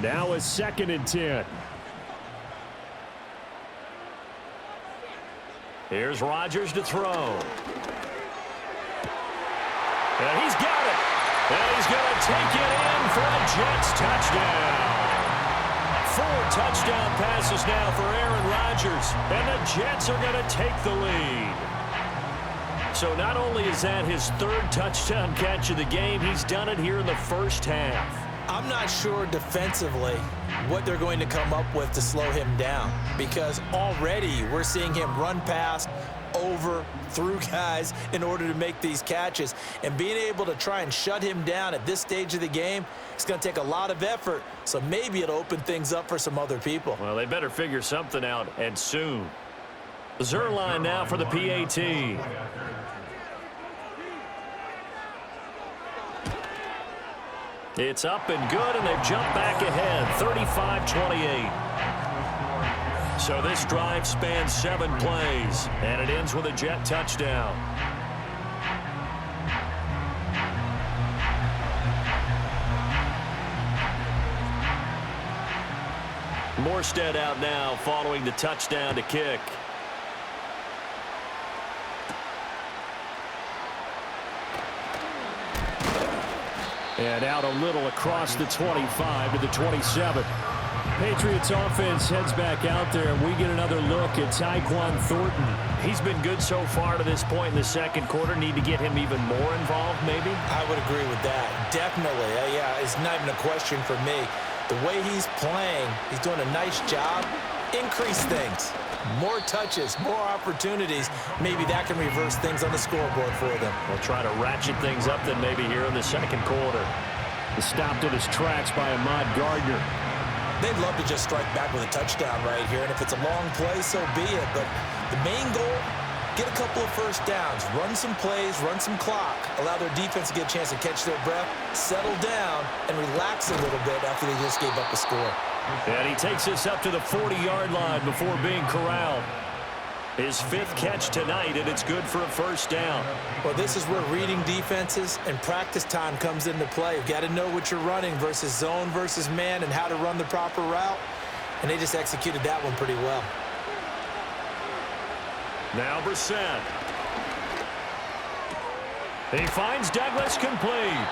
Now a 2nd and 10. Here's Rodgers to throw. And he's got it. And he's going to take it in for a Jets touchdown. 4 touchdown passes now for Aaron Rodgers. And the Jets are going to take the lead. So not only is that his 3rd touchdown catch of the game, he's done it here in the first half. I'm not sure defensively what they're going to come up with to slow him down, because already we're seeing him run past, over, through guys in order to make these catches. And being able to try and shut him down at this stage of the game, it's going to take a lot of effort. So maybe it'll open things up for some other people. Well, they better figure something out, and soon. Zerline now for the PAT. It's up and good, and they've jumped back ahead, 35-28. So this drive spans 7 plays, and it ends with a Jet touchdown. Morstead out now following the touchdown to kick. And out a little across the 25 to the 27. Patriots offense heads back out there, and we get another look at Tyquan Thornton. He's been good so far to this point in the second quarter. Need to get him even more involved, maybe? I would agree with that. Definitely. Yeah, it's not even a question for me. The way he's playing, he's doing a nice job. Increase things. More touches, more opportunities. Maybe that can reverse things on the scoreboard for them. We'll try to ratchet things up then maybe here in the second quarter. Stopped in his tracks by Ahmad Gardner. They'd love to just strike back with a touchdown right here, and if it's a long play, so be it. But the main goal, get a couple of first downs, run some plays, run some clock, allow their defense to get a chance to catch their breath, settle down, and relax a little bit after they just gave up a score. And he takes us up to the 40-yard line before being corralled. His 5th catch tonight, and it's good for a first down. Well, this is where reading defenses and practice time comes into play. You've got to know what you're running versus zone versus man and how to run the proper route. And they just executed that one pretty well. Now Brissett. He finds Douglas complete.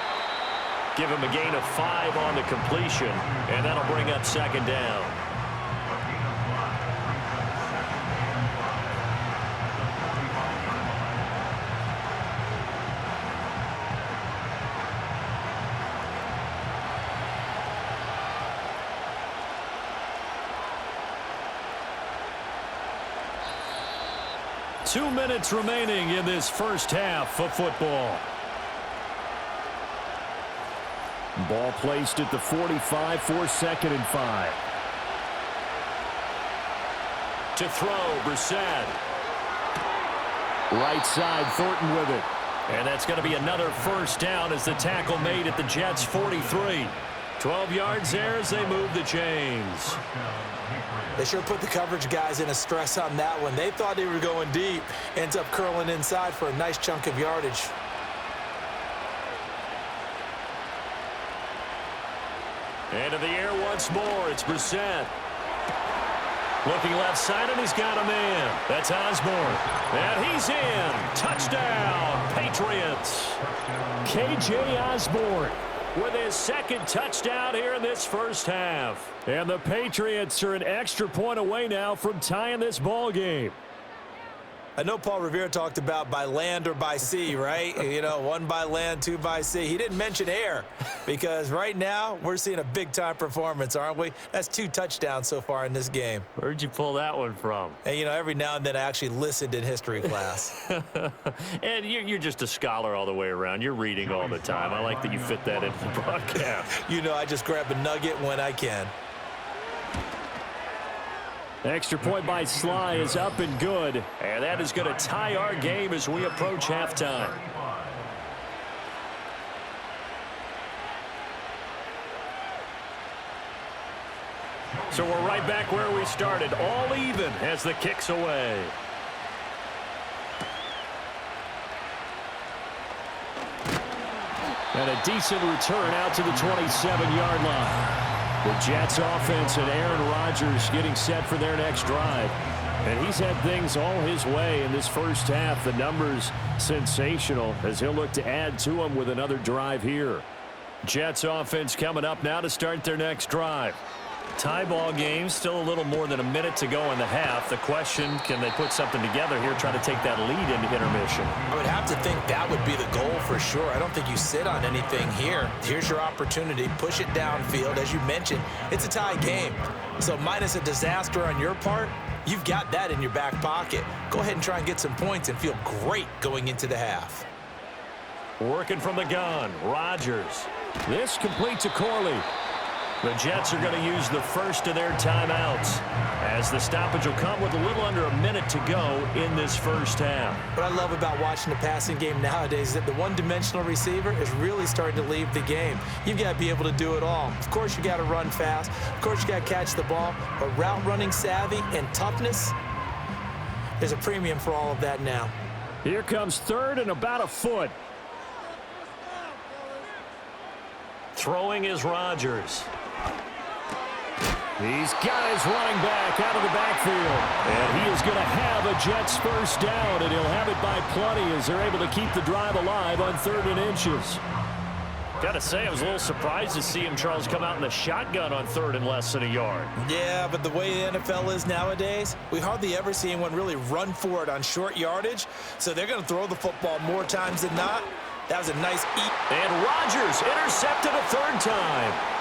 Give him a gain of 5 on the completion, and that'll bring up second down. Two minutes remaining in this first half of football. Ball placed at the 45 for 2nd and 5. To throw, Brissett. Right side, Thornton with it. And that's going to be another first down as the tackle made at the Jets' 43. 12 yards there as they move the chains. They sure put the coverage guys in a stress on that one. They thought they were going deep. Ends up curling inside for a nice chunk of yardage. Into the air once more. It's Brissett. Looking left side, and he's got a man. That's Osborne. And he's in. Touchdown, Patriots. K.J. Osborne with his 2nd touchdown here in this first half. And the Patriots are an extra point away now from tying this ball game. I know Paul Revere talked about by land or by sea, right? You know, 1 by land, 2 by sea. He didn't mention air because right now we're seeing a big-time performance, aren't we? That's 2 touchdowns so far in this game. Where'd you pull that one from? And, you know, every now and then I actually listened in history class. And you're just a scholar all the way around. You're reading all the time. I like that you fit that into the broadcast. You know, I just grab a nugget when I can. Extra point by Sly is up and good. And that is going to tie our game as we approach halftime. So we're right back where we started, all even as the kick's away. And a decent return out to the 27-yard line. The Jets offense and Aaron Rodgers getting set for their next drive. And he's had things all his way in this first half. The numbers sensational as he'll look to add to them with another drive here. Jets offense coming up now to start their next drive. Tie ball game, still a little more than a minute to go in the half. The question, can they put something together here, try to take that lead into intermission? I would have to think that would be the goal for sure. I don't think you sit on anything here. Here's your opportunity. Push it downfield. As you mentioned, it's a tie game. So minus a disaster on your part, you've got that in your back pocket. Go ahead and try and get some points and feel great going into the half. Working from the gun, Rodgers. This complete to Corley. The Jets are going to use the first of their timeouts as the stoppage will come with a little under a minute to go in this first half. What I love about watching the passing game nowadays is that the one-dimensional receiver is really starting to leave the game. You've got to be able to do it all. Of course, you got to run fast. Of course, you got to catch the ball. But route running savvy and toughness, there's a premium for all of that now. Here comes third and about a foot. Throwing is Rodgers. He's got his running back out of the backfield. And he is going to have a Jets first down, and he'll have it by plenty as they're able to keep the drive alive on 3rd and inches. Got to say, I was a little surprised to see him, Charles, come out in the shotgun on 3rd and less than a yard. Yeah, but the way the NFL is nowadays, we hardly ever see anyone really run for it on short yardage. So they're going to throw the football more times than not. That was a nice eat. And Rodgers intercepted a 3rd time.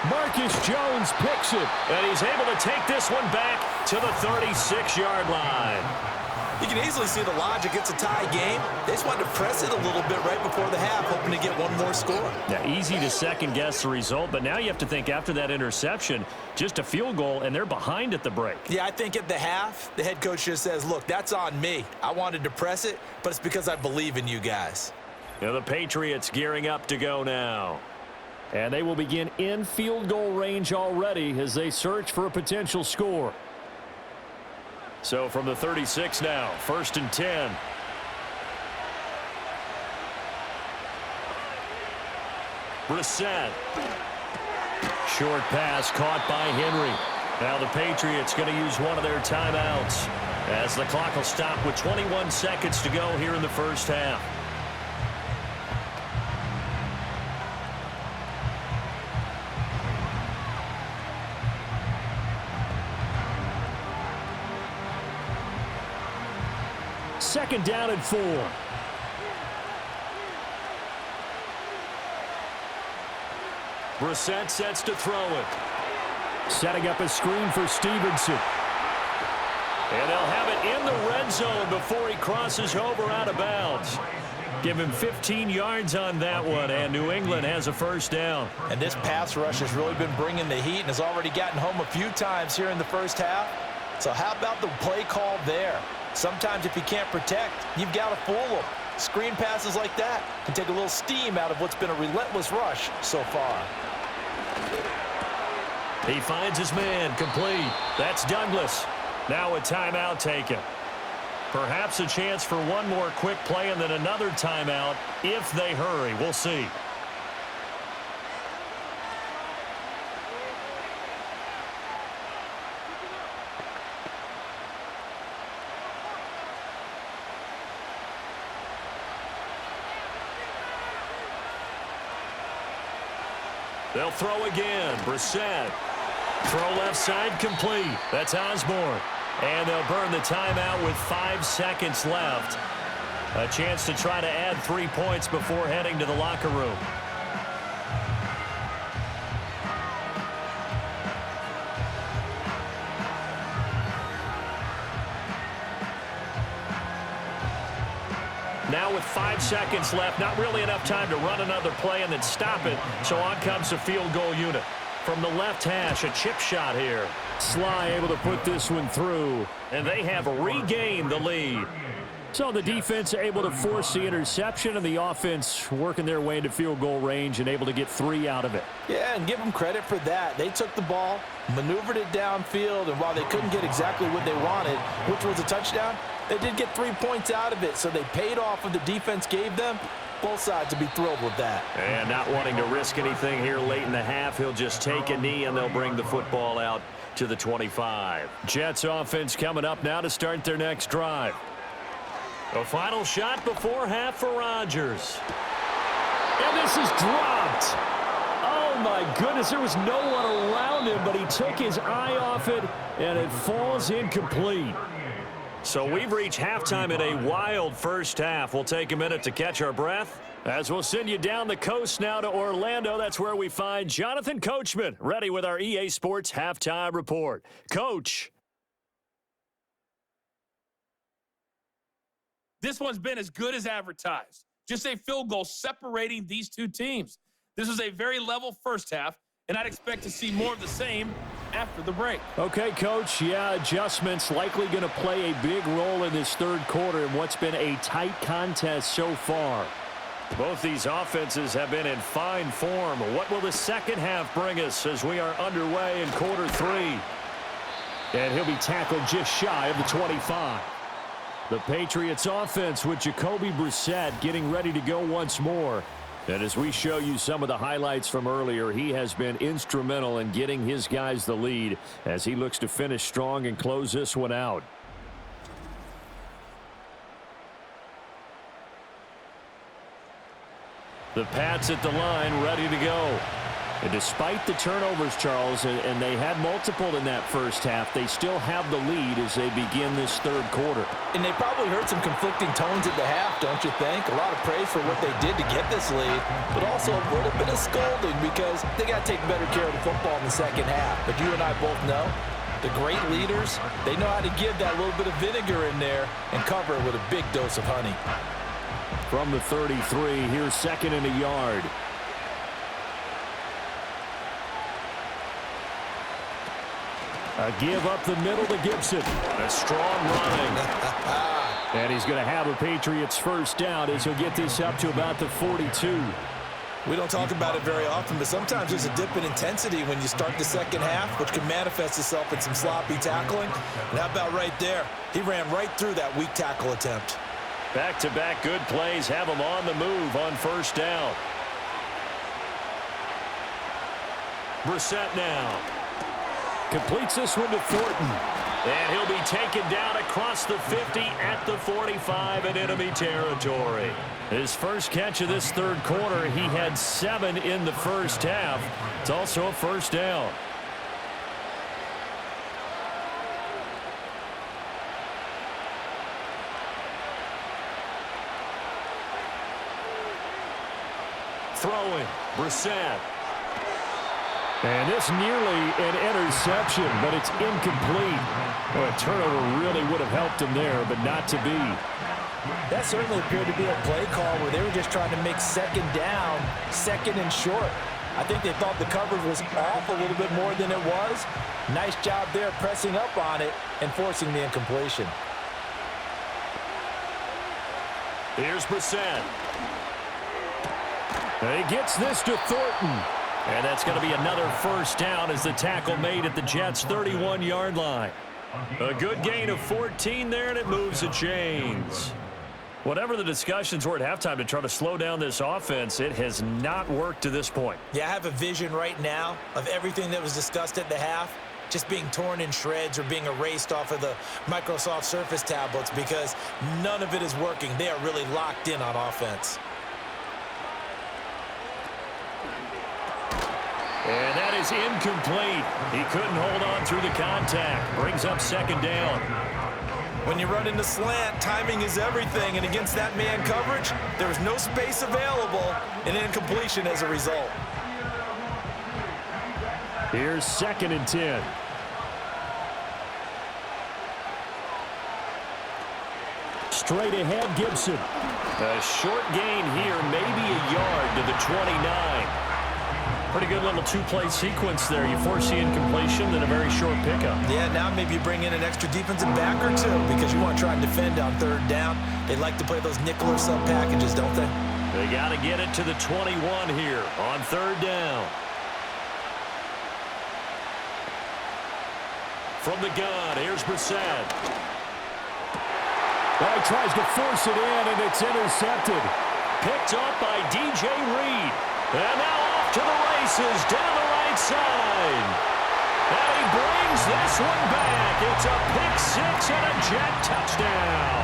Marcus Jones picks it. And he's able to take this one back to the 36-yard line. You can easily see the logic. It's a tie game. They just wanted to press it a little bit right before the half, hoping to get one more score. Yeah, easy to second-guess the result, but now you have to think after that interception, just a field goal, and they're behind at the break. Yeah, I think at the half, the head coach just says, look, that's on me. I wanted to press it, but it's because I believe in you guys. Now the Patriots gearing up to go now. And they will begin in field goal range already as they search for a potential score. So from the 36 now, 1st and 10. Brissett. Short pass caught by Henry. Now the Patriots going to use one of their timeouts as the clock will stop with 21 seconds to go here in the first half. Second down and 4. Brissett sets to throw it. Setting up a screen for Stevenson. And they'll have it in the red zone before he crosses over out of bounds. Give him 15 yards on that one, and New England has a first down. And this pass rush has really been bringing the heat and has already gotten home a few times here in the first half. So how about the play call there? Sometimes if you can't protect, you've got to fool them. Screen passes like that can take a little steam out of what's been a relentless rush so far. He finds his man complete. That's Douglas. Now a timeout taken. Perhaps a chance for one more quick play and then another timeout if they hurry. We'll see. They'll throw again. Brissett. Throw left side complete. That's Osborne. And they'll burn the timeout with 5 seconds left. A chance to try to add 3 points before heading to the locker room. Now with 5 seconds left, not really enough time to run another play and then stop it. So on comes the field goal unit. From the left hash, a chip shot here. Sly able to put this one through. And they have regained the lead. So the defense able to force the interception, and the offense working their way into field goal range and able to get 3 out of it. Yeah, and give them credit for that. They took the ball, maneuvered it downfield, and while they couldn't get exactly what they wanted, which was a touchdown, they did get 3 points out of it, so they paid off what the defense gave them. Both sides to be thrilled with that. And not wanting to risk anything here late in the half, he'll just take a knee, and they'll bring the football out to the 25. Jets offense coming up now to start their next drive. A final shot before half for Rodgers. And this is dropped. Oh, my goodness. There was no one around him, but he took his eye off it, and it falls incomplete. So we've reached halftime in a wild first half. We'll take a minute to catch our breath, as we'll send you down the coast now to Orlando. That's where we find Jonathan Coachman, ready with our EA Sports Halftime Report. Coach. This one's been as good as advertised. Just a field goal separating these two teams. This was a very level first half, and I'd expect to see more of the same after the break. Okay, Coach. Yeah, adjustments likely going to play a big role in this third quarter in what's been a tight contest so far. Both these offenses have been in fine form. What will the second half bring us as we are underway in quarter 3? And he'll be tackled just shy of the 25. The Patriots offense with Jacoby Brissett getting ready to go once more. And as we show you some of the highlights from earlier, he has been instrumental in getting his guys the lead as he looks to finish strong and close this one out. The Pats at the line, ready to go. And despite the turnovers, Charles, and they had multiple in that first half, they still have the lead as they begin this third quarter. And they probably heard some conflicting tones at the half, don't you think? A lot of praise for what they did to get this lead, but also a little bit of scolding because they got to take better care of the football in the second half. But you and I both know the great leaders, they know how to give that little bit of vinegar in there and cover it with a big dose of honey. From the 33, here's second and a yard. A give up the middle to Gibson. A strong running. And he's going to have a Patriots first down as he'll get this up to about the 42. We don't talk about it very often, but sometimes there's a dip in intensity when you start the second half, which can manifest itself in some sloppy tackling. And how about right there? He ran right through that weak tackle attempt. Back-to-back good plays have him on the move on first down. Brissett now. Completes this one to Thornton. And he'll be taken down across the 50 at the 45 in enemy territory. His first catch of this third quarter, he had 7 in the first half. It's also a first down. Throwing, Brissett. And this nearly an interception, but it's incomplete. Well, a turnover really would have helped him there, but not to be. That certainly appeared to be a play call where they were just trying to make second down, second and short. I think they thought the coverage was off a little bit more than it was. Nice job there pressing up on it and forcing the incompletion. Here's Brissett. And he gets this to Thornton. And that's going to be another first down as the tackle made at the Jets' 31-yard line. A good gain of 14 there, and it moves the chains. Whatever the discussions were at halftime to try to slow down this offense, it has not worked to this point. Yeah, I have a vision right now of everything that was discussed at the half just being torn in shreds or being erased off of the Microsoft Surface tablets because none of it is working. They are really locked in on offense. And that is is incomplete. He couldn't hold on through the contact. Brings up second down. When you run into slant, timing is everything, and against that man coverage, there was no space available, and incompletion as a result. Here's 2nd and 10. Straight ahead, Gibson. A short gain here, maybe a yard to the 29. Pretty good little two-play sequence there. You foresee incompletion, then a very short pickup. Yeah, now maybe you bring in an extra defensive back or two because you want to try and defend on 3rd down. They like to play those nickel or sub packages, don't they? They got to get it to the 21 here on 3rd down. From the gun, here's Brissett. Well, he tries to force it in, and it's intercepted. Picked up by DJ Reed. And now off to the races down the right side. And he brings this one back. It's a pick 6 and a Jet touchdown.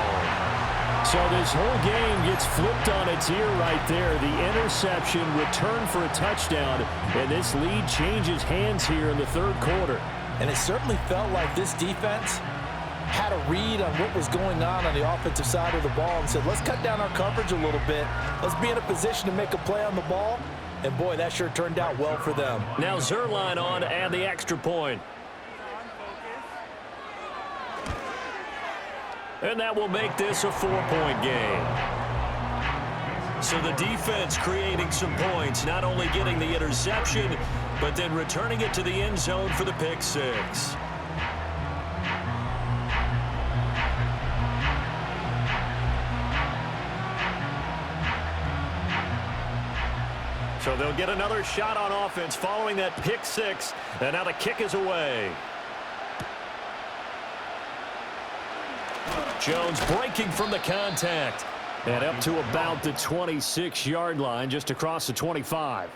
So this whole game gets flipped on its ear right there. The interception, return for a touchdown, and this lead changes hands here in the 3rd quarter. And it certainly felt like this defense had a read on what was going on the offensive side of the ball and said, let's cut down our coverage a little bit. Let's be in a position to make a play on the ball. And, boy, that sure turned out well for them. Now Zuerlein on and the extra point. And that will make this a 4-point game. So the defense creating some points, not only getting the interception, but then returning it to the end zone for the pick 6. So they'll get another shot on offense following that pick 6, and now the kick is away. Jones breaking from the contact. And up to about the 26-yard line, just across the 25.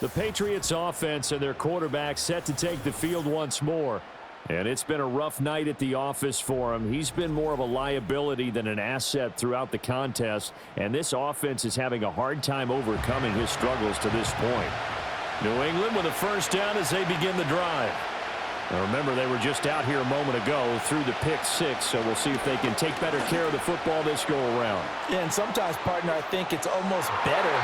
The Patriots offense and their quarterback set to take the field once more. And it's been a rough night at the office for him. He's been more of a liability than an asset throughout the contest. And this offense is having a hard time overcoming his struggles to this point. New England with a 1st down as they begin the drive. Now remember, they were just out here a moment ago through the pick 6, so we'll see if they can take better care of the football this go-around. Yeah, and sometimes, partner, I think it's almost better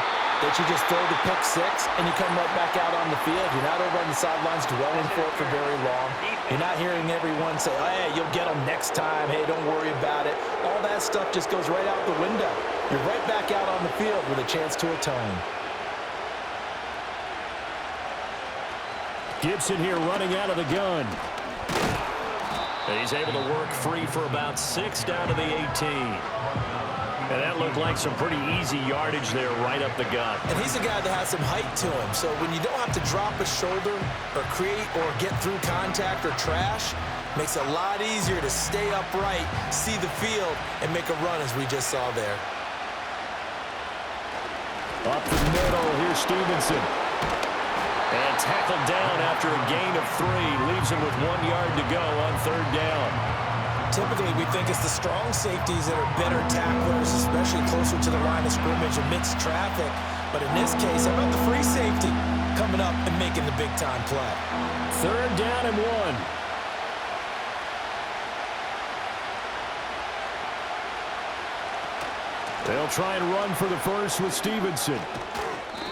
that you just throw the pick 6 and you come right back out on the field. You're not over on the sidelines dwelling for it for very long. You're not hearing everyone say, oh, hey, you'll get them next time. Hey, don't worry about it. All that stuff just goes right out the window. You're right back out on the field with a chance to atone. Gibson here running out of the gun. He's able to work free for about 6 down to the 18. And that looked like some pretty easy yardage there right up the gut. And he's a guy that has some height to him, so when you don't have to drop a shoulder or create or get through contact or trash, makes it a lot easier to stay upright, see the field, and make a run as we just saw there. Up the middle, here's Stevenson. And tackled down after a gain of 3. Leaves him with 1 yard to go on 3rd down. Typically, we think it's the strong safeties that are better tacklers, especially closer to the line of scrimmage amidst traffic. But in this case, how about the free safety coming up and making the big-time play? 3rd down and 1. They'll try and run for the first with Stevenson.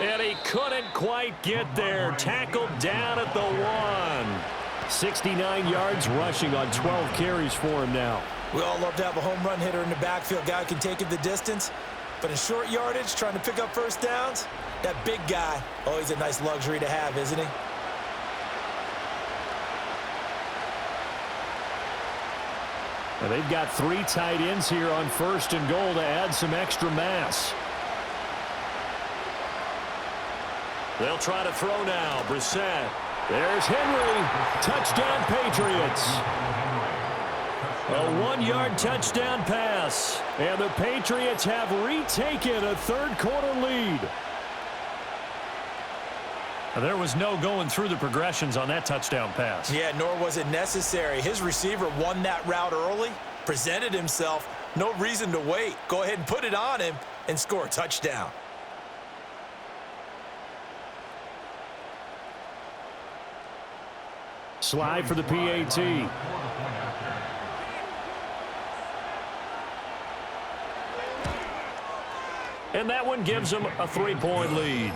And he couldn't quite get there. Tackled down at the 1. 69 yards rushing on 12 carries for him now. We all love to have a home run hitter in the backfield. Guy who can take it the distance. But in short yardage, trying to pick up 1st downs, that big guy, always a nice luxury to have, isn't he? Well, they've got 3 tight ends here on 1st and goal to add some extra mass. They'll try to throw now. Brissett. There's Henry. Touchdown, Patriots. A 1-yard touchdown pass. And the Patriots have retaken a 3rd quarter lead. There was no going through the progressions on that touchdown pass. Yeah, nor was it necessary. His receiver won that route early, presented himself. No reason to wait. Go ahead and put it on him and score a touchdown. slide for the PAT. And that one gives them a 3-point lead.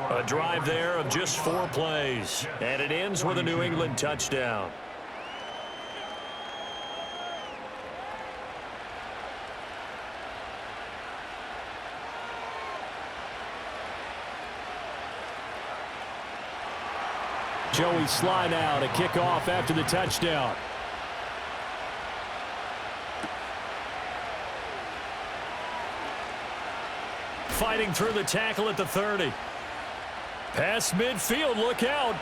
A drive there of just 4 plays. And it ends with a New England touchdown. Joey Sly now to kick off after the touchdown. Fighting through the tackle at the 30. Pass midfield, look out.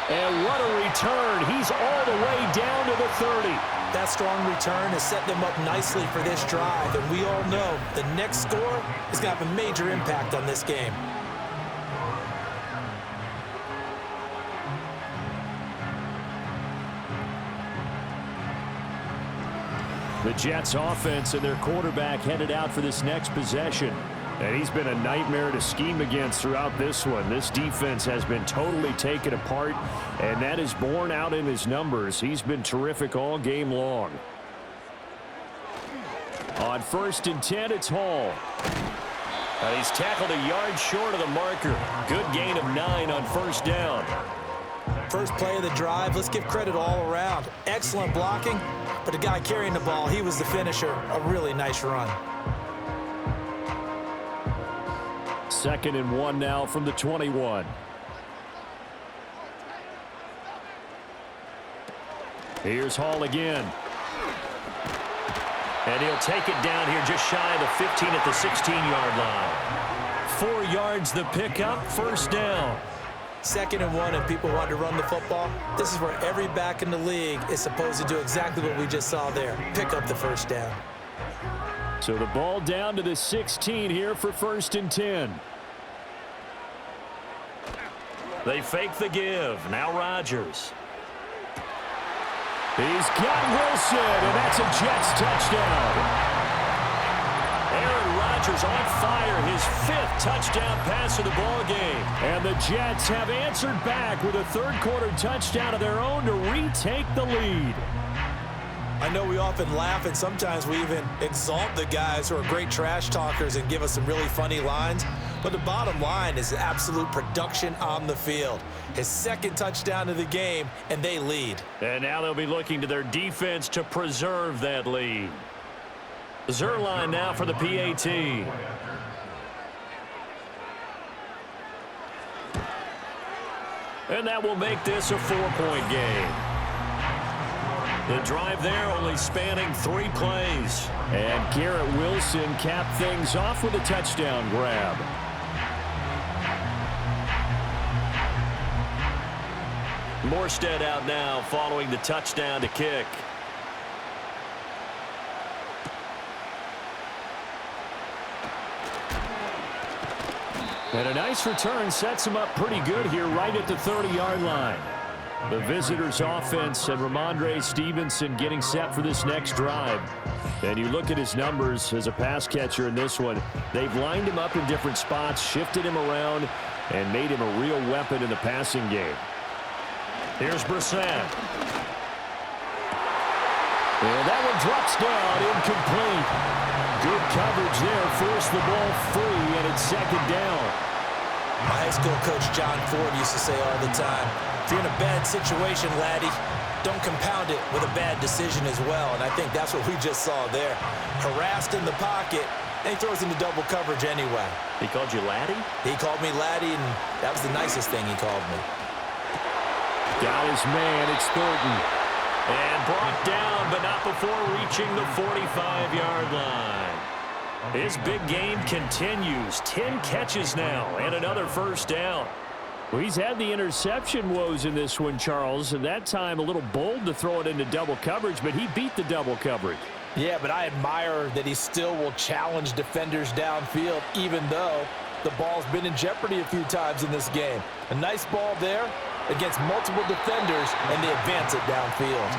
And what a return. He's all the way down to the 30. That strong return has set them up nicely for this drive, and we all know the next score is going to have a major impact on this game. The Jets offense and their quarterback headed out for this next possession. And he's been a nightmare to scheme against throughout this one. This defense has been totally taken apart, and that is borne out in his numbers. He's been terrific all game long. On 1st and 10, it's Hall. And he's tackled a yard short of the marker. Good gain of 9 on 1st down. First play of the drive, let's give credit all around. Excellent blocking, but the guy carrying the ball, he was the finisher. A really nice run. 2nd and 1 now from the 21. Here's Hall again. And he'll take it down here just shy of the 15 at the 16-yard line. 4 yards the pickup, 1st down. 2nd and 1, and people want to run the football. This is where every back in the league is supposed to do exactly what we just saw there. Pick up the 1st down. So the ball down to the 16 here for 1st and 10. They fake the give. Now Rodgers. He's got Wilson, and that's a Jets touchdown. Aaron Rodgers on fire, his 5th touchdown pass of the ball game. And the Jets have answered back with a 3rd quarter touchdown of their own to retake the lead. I know we often laugh, and sometimes we even exalt the guys who are great trash talkers and give us some really funny lines. But the bottom line is absolute production on the field. His 2nd touchdown of the game, and they lead. And now they'll be looking to their defense to preserve that lead. Zerline now for the PAT. And that will make this a 4-point game. The drive there only spanning 3 plays. And Garrett Wilson capped things off with a touchdown grab. Morstead out now following the touchdown to kick. And a nice return sets him up pretty good here right at the 30-yard line. The visitors' offense and Ramondre Stevenson getting set for this next drive. And you look at his numbers as a pass catcher in this one. They've lined him up in different spots, shifted him around, and made him a real weapon in the passing game. Here's Brissett. And that one drops down, incomplete. Good coverage there, forced the ball free, and it's 2nd down. My high school coach John Ford used to say all the time, if you're in a bad situation, laddie, don't compound it with a bad decision as well. And I think that's what we just saw there. Harassed in the pocket, and he throws into double coverage anyway. He called you laddie? He called me laddie, and that was the nicest thing he called me. Got his man, it's Thornton. And brought down, but not before reaching the 45-yard line. His big game continues. 10 catches now, and another 1st down. Well, he's had the interception woes in this one, Charles, and that time a little bold to throw it into double coverage, but he beat the double coverage. Yeah, but I admire that he still will challenge defenders downfield, even though the ball's been in jeopardy a few times in this game. A nice ball there against multiple defenders, and they advance it downfield.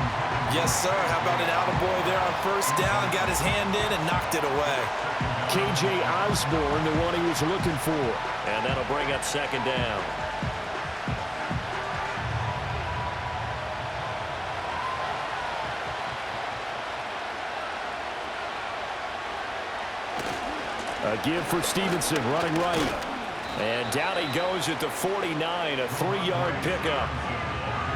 Yes, sir. How about an attaboy there on 1st down? Got his hand in and knocked it away. K.J. Osborne, the one he was looking for. And that'll bring up 2nd down. A give for Stevenson, running right. And down he goes at the 49, a 3-yard pickup.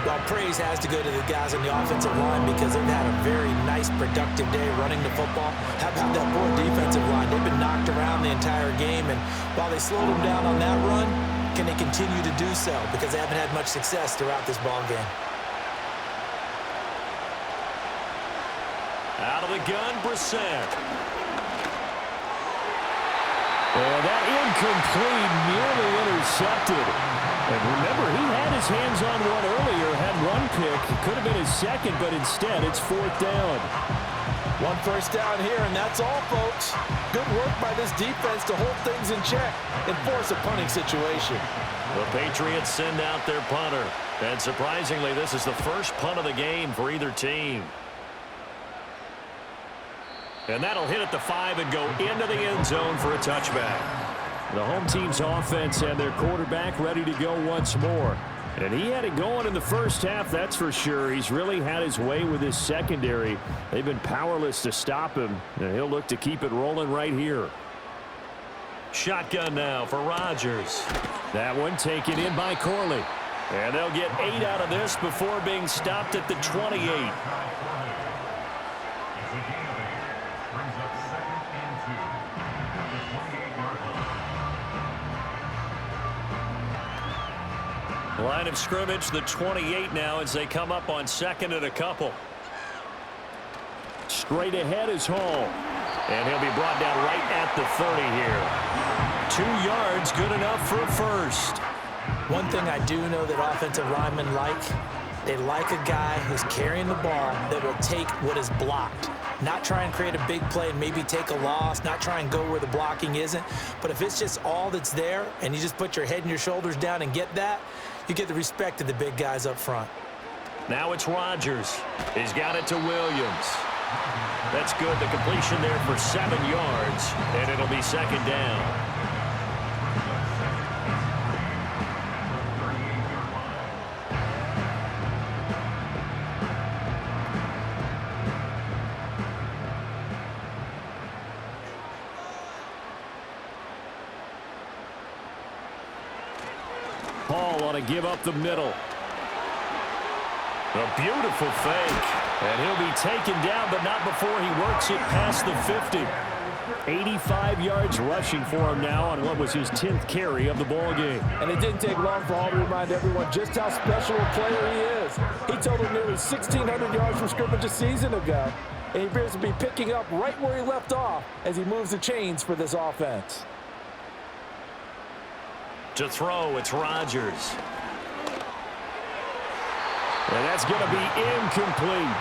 Well, praise has to go to the guys on the offensive line because they've had a very nice, productive day running the football. How about that poor defensive line? They've been knocked around the entire game, and while they slowed them down on that run, can they continue to do so? Because they haven't had much success throughout this ball game. Out of the gun, Brissett. And that incomplete, nearly intercepted. And remember, he had his hands on one earlier, had one pick. Could have been his second, but instead it's 4th down. One first down here, and that's all, folks. Good work by this defense to hold things in check and force a punting situation. The Patriots send out their punter. And surprisingly, this is the first punt of the game for either team. And that'll hit at the 5 and go into the end zone for a touchback. The home team's offense and their quarterback ready to go once more. And he had it going in the first half, that's for sure. He's really had his way with his secondary. They've been powerless to stop him, and he'll look to keep it rolling right here. Shotgun now for Rodgers. That one taken in by Corley. And they'll get 8 out of this before being stopped at the 28. Line of scrimmage, the 28 now as they come up on 2nd and a couple. Straight ahead is Hall. And he'll be brought down right at the 30 here. 2 yards, good enough for a first. One thing I do know that offensive linemen like, they like a guy who's carrying the ball that will take what is blocked. Not try and create a big play and maybe take a loss, not try and go where the blocking isn't. But if it's just all that's there and you just put your head and your shoulders down and get that, you get the respect of the big guys up front. Now it's Rodgers. He's got it to Williams. That's good. The completion there for 7 yards, and it'll be 2nd down. Hall on a give up the middle. A beautiful fake. And he'll be taken down, but not before he works it past the 50. 85 yards rushing for him now on what was his 10th carry of the ball game. And it didn't take long for Hall to remind everyone just how special a player he is. He totaled nearly 1,600 yards from scrimmage a season ago, and he appears to be picking up right where he left off as he moves the chains for this offense. To throw, it's Rodgers. And that's going to be incomplete.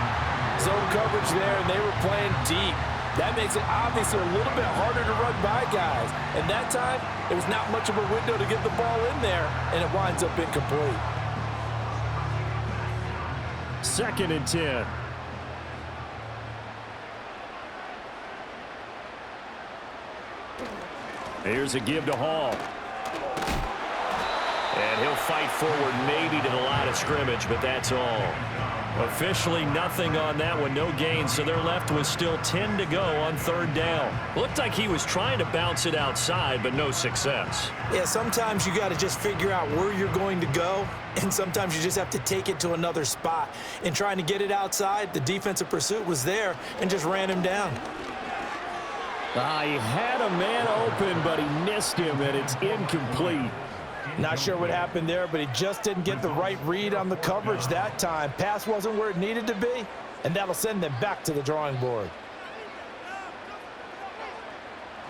Zone coverage there, and they were playing deep. That makes it obviously a little bit harder to run by guys. And that time, it was not much of a window to get the ball in there, and it winds up incomplete. 2nd and 10. Here's a give to Hall. And he'll fight forward maybe to the line of scrimmage, but that's all. Officially nothing on that one, no gain, so they're left with still 10 to go on 3rd down. Looked like he was trying to bounce it outside, but no success. Yeah, sometimes you got to just figure out where you're going to go, and sometimes you just have to take it to another spot. In trying to get it outside, the defensive pursuit was there and just ran him down. He had a man open, but he missed him, and it's incomplete. Not sure what happened there, but he just didn't get the right read on the coverage that time. Pass wasn't where it needed to be, and that'll send them back to the drawing board.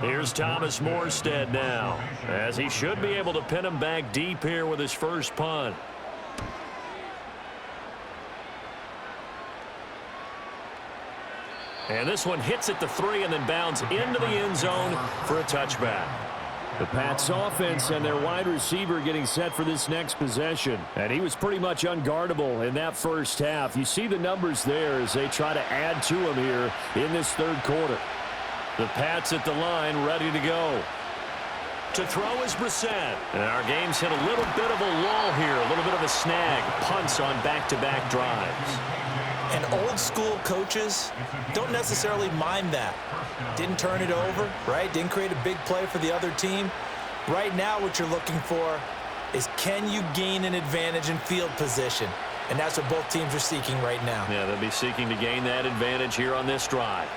Here's Thomas Morstead now, as he should be able to pin him back deep here with his first punt. And this one hits at the 3 and then bounds into the end zone for a touchback. The Pats offense and their wide receiver getting set for this next possession. And he was pretty much unguardable in that first half. You see the numbers there as they try to add to him here in this 3rd quarter. The Pats at the line ready to go. To throw is Brissett. And our game's hit a little bit of a lull here, a little bit of a snag. Punts on back-to-back drives. And old school coaches don't necessarily mind that. Didn't turn it over, right? Didn't create a big play for the other team. Right now what you're looking for is, can you gain an advantage in field position? And that's what both teams are seeking right now. Yeah, they'll be seeking to gain that advantage here on this drive.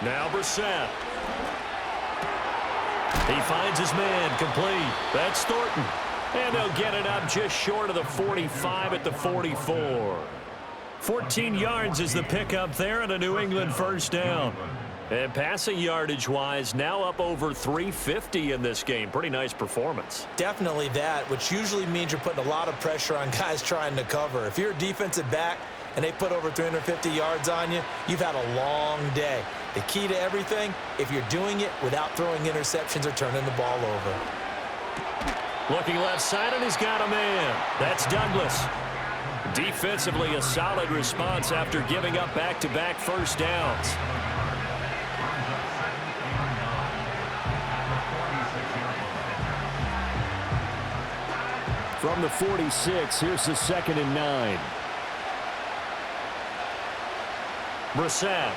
Now Brissett. He finds his man, complete. That's Thornton. And they'll get it up just short of the 45 at the 44. 14 yards is the pickup there and a New England first down. And passing yardage-wise, now up over 350 in this game. Pretty nice performance. Definitely that, which usually means you're putting a lot of pressure on guys trying to cover. If you're a defensive back and they put over 350 yards on you, you've had a long day. The key to everything, if you're doing it without throwing interceptions or turning the ball over. Looking left side, and he's got a man. That's Douglas. Defensively, a solid response after giving up back-to-back first downs. From the 46, here's the 2nd and 9. Brissett.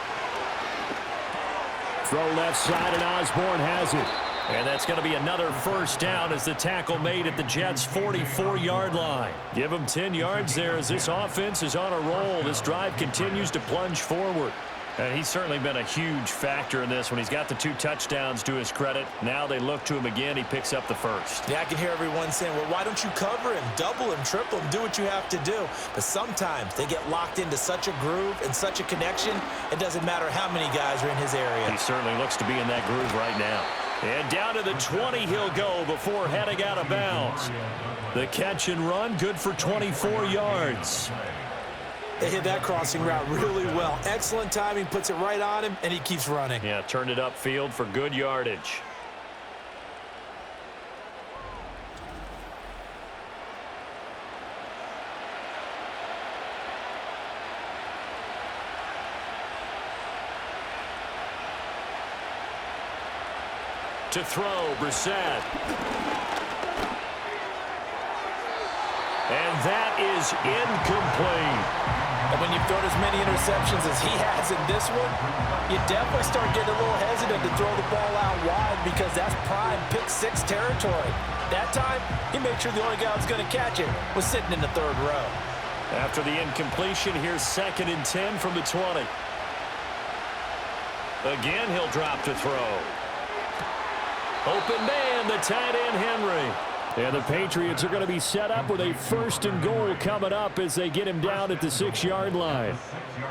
Throw left side, and Osborne has it. And that's going to be another first down as the tackle made at the Jets' 44-yard line. Give them 10 yards there as this offense is on a roll. This drive continues to plunge forward. And he's certainly been a huge factor in this when he's got the 2 touchdowns to his credit. Now they look to him again. He picks up the first. Yeah, I can hear everyone saying, well, why don't you cover him, double him, triple him, do what you have to do. But sometimes they get locked into such a groove and such a connection, it doesn't matter how many guys are in his area. He certainly looks to be in that groove right now. And down to the 20 he'll go before heading out of bounds. The catch and run, good for 24 yards. They hit that crossing route really well. Excellent timing, puts it right on him, and he keeps running. Yeah, turned it upfield for good yardage. To throw, Brissett. And that is incomplete. And when you've thrown as many interceptions as he has in this one, you definitely start getting a little hesitant to throw the ball out wide because that's prime pick 6 territory. That time, he made sure the only guy who was going to catch it was sitting in the 3rd row. After the incompletion, here's 2nd and 10 from the 20. Again, he'll drop to throw. Open man, the tight end, Henry. And the Patriots are going to be set up with a 1st and goal coming up as they get him down at the 6-yard line.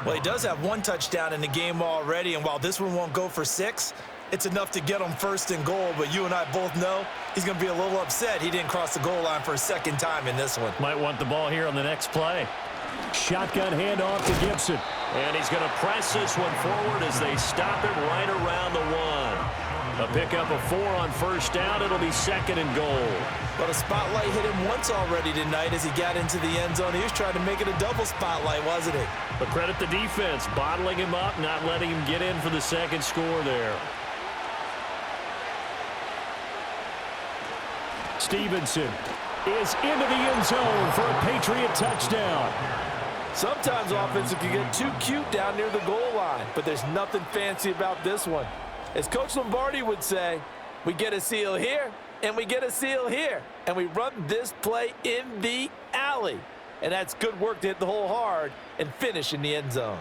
Well, he does have 1 touchdown in the game already, and while this one won't go for 6, it's enough to get him 1st and goal. But you and I both know he's going to be a little upset he didn't cross the goal line for a 2nd time in this one. Might want the ball here on the next play. Shotgun handoff to Gibson. And he's going to press this one forward as they stop him right around the 1. A pickup of 4 on 1st down. It'll be 2nd and goal. But a spotlight hit him once already tonight as he got into the end zone. He was trying to make it a double spotlight, wasn't he? But credit the defense, bottling him up, not letting him get in for the 2nd score there. Stevenson is into the end zone for a Patriot touchdown. Sometimes offenses can get too cute down near the goal line, but there's nothing fancy about this one. As Coach Lombardi would say, we get a seal here, and we get a seal here, and we run this play in the alley. And that's good work to hit the hole hard and finish in the end zone.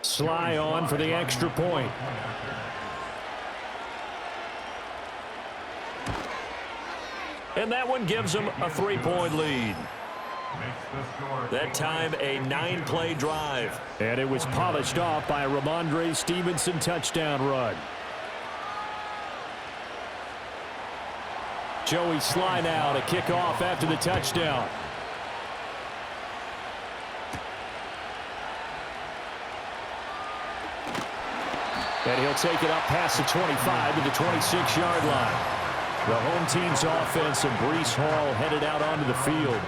Sly on for the extra point. And that one gives them a 3-point lead. That time, a 9-play drive. And it was polished off by a Ramondre Stevenson touchdown run. Joey Sly now to kick off after the touchdown. And he'll take it up past the 25 to the 26-yard line. The home team's offense and Breece Hall headed out onto the field.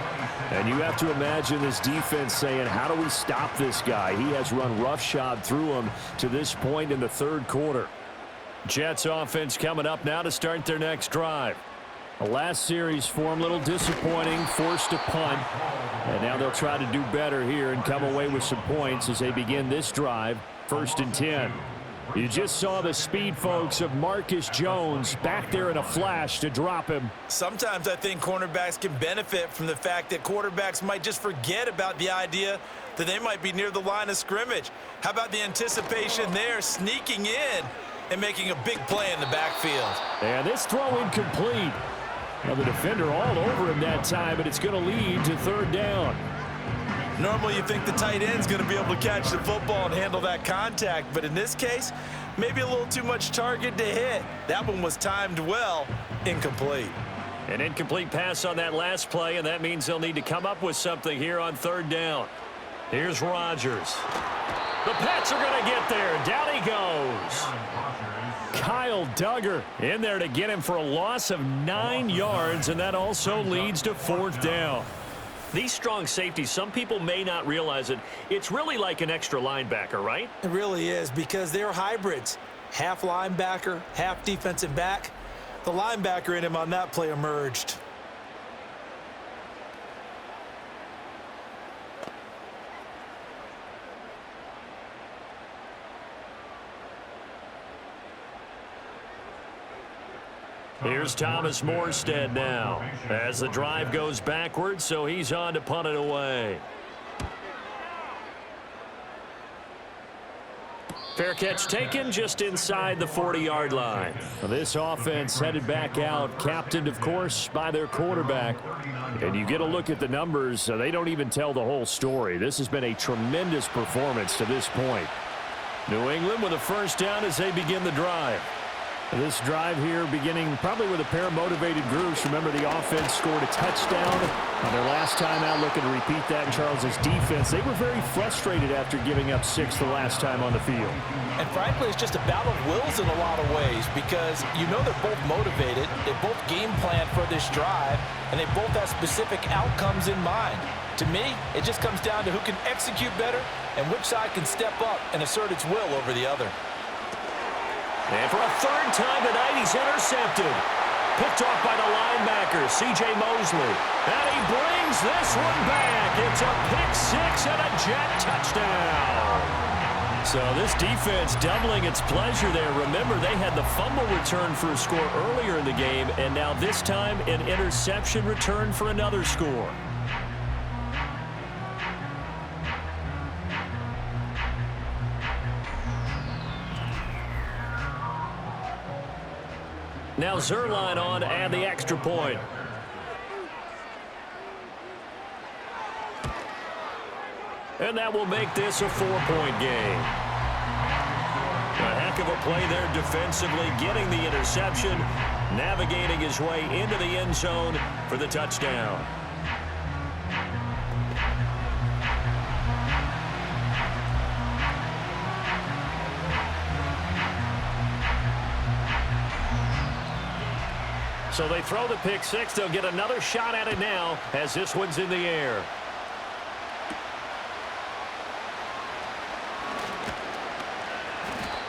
And you have to imagine this defense saying, how do we stop this guy? He has run roughshod through him to this point in the third quarter. Jets offense coming up now to start their next drive. The last series for him, a little disappointing, forced a punt. And now they'll try to do better here and come away with some points as they begin this drive, 1st and 10. You just saw the speed, folks, of Marcus Jones back there in a flash to drop him. Sometimes I think cornerbacks can benefit from the fact that quarterbacks might just forget about the idea that they might be near the line of scrimmage. How about the anticipation there, sneaking in and making a big play in the backfield? And this throw incomplete. Now the defender all over him that time, but it's going to lead to 3rd down. Normally you think the tight end's going to be able to catch the football and handle that contact, but in this case, maybe a little too much target to hit. That one was timed well, incomplete. An incomplete pass on that last play, and that means they'll need to come up with something here on 3rd down. Here's Rodgers. The Pats are going to get there. Down he goes. Kyle Duggar in there to get him for a loss of 9 yards, and that also leads to 4th down. These strong safeties, some people may not realize it. It's really like an extra linebacker, right? It really is, because they're hybrids. Half linebacker, half defensive back. The linebacker in him on that play emerged. Here's Thomas Morstead now as the drive goes backwards, so he's on to punt it away. Fair catch taken just inside the 40-yard line. This offense headed back out, captained, of course, by their quarterback. And you get a look at the numbers, they don't even tell the whole story. This has been a tremendous performance to this point. New England with a 1st down as they begin the drive. This drive here beginning probably with a pair of motivated groups. Remember, the offense scored a touchdown on their last time out, looking to repeat that in Charles's defense. They were very frustrated after giving up 6 the last time on the field. And frankly, it's just a battle of wills in a lot of ways, because you know they're both motivated, they both game plan for this drive, and they both have specific outcomes in mind. To me, it just comes down to who can execute better and which side can step up and assert its will over the other. And for a 3rd time tonight, he's intercepted. Picked off by the linebacker, C.J. Mosley. And he brings this one back. It's a pick-6 and a Jet touchdown. So this defense doubling its pleasure there. Remember, they had the fumble return for a score earlier in the game, and now this time an interception return for another score. Now Zerline on and the extra point. And that will make this a 4-point game. A heck of a play there defensively, getting the interception, navigating his way into the end zone for the touchdown. So they throw the pick-6. They'll get another shot at it now as this one's in the air.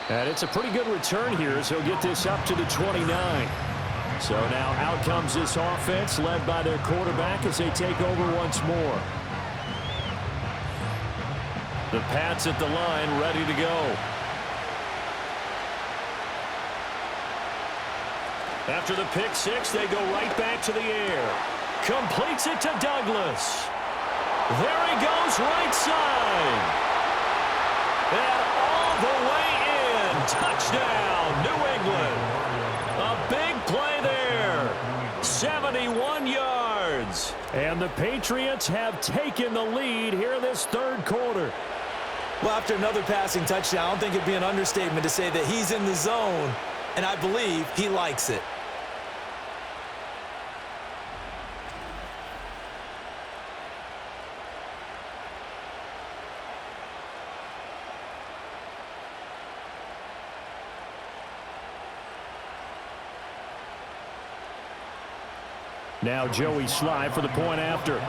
And it's a pretty good return here as he'll get this up to the 29. So now out comes this offense led by their quarterback as they take over once more. The Pats at the line ready to go. After the pick-6, they go right back to the air. Completes it to Douglas. There he goes right side. And all the way in. Touchdown, New England. A big play there. 71 yards. And the Patriots have taken the lead here in this third quarter. Well, after another passing touchdown, I don't think it'd be an understatement to say that he's in the zone, and I believe he likes it. Now Joey Sly for the point after.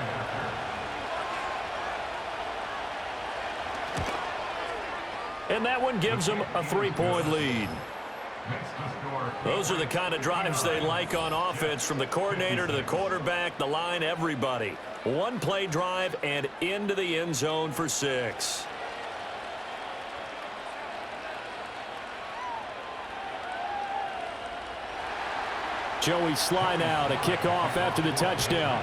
And that one gives them a 3-point lead. Those are the kind of drives they like on offense, from the coordinator to the quarterback, the line, everybody. One-play drive and into the end zone for 6. Joey Sly now to kick off after the touchdown.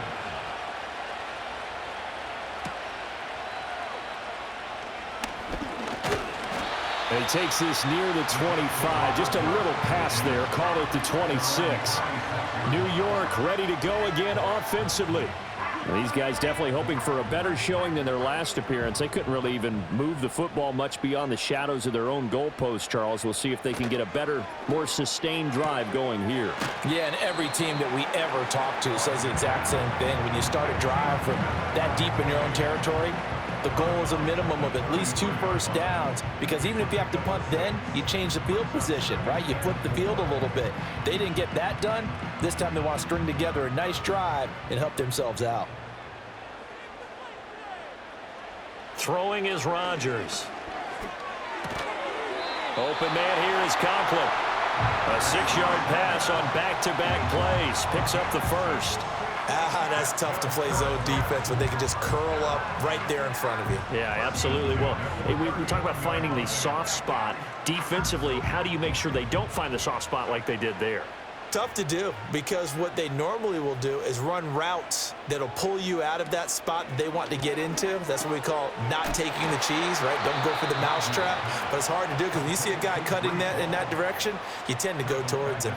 And he takes this near the 25. Just a little pass there. Call it the 26. New York ready to go again offensively. These guys definitely hoping for a better showing than their last appearance. They couldn't really even move the football much beyond the shadows of their own goalpost, Charles. We'll see if they can get a better, more sustained drive going here. Yeah, and every team that we ever talk to says the exact same thing. When you start a drive from that deep in your own territory, the goal is a minimum of at least 2 first downs, because even if you have to punt then, you change the field position, right? You flip the field a little bit. They didn't get that done. This time they want to string together a nice drive and help themselves out. Throwing is Rodgers. Open man here is Conklin. A 6-yard pass on back-to-back plays. Picks up the first. That's tough to play zone defense when they can just curl up right there in front of you. Yeah, absolutely. Well, we talk about finding the soft spot. Defensively, how do you make sure they don't find the soft spot like they did there? Tough to do, because what they normally will do is run routes that'll pull you out of that spot that they want to get into. That's what we call not taking the cheese, right? Don't go for the mousetrap. But it's hard to do, because when you see a guy cutting that in that direction, you tend to go towards him.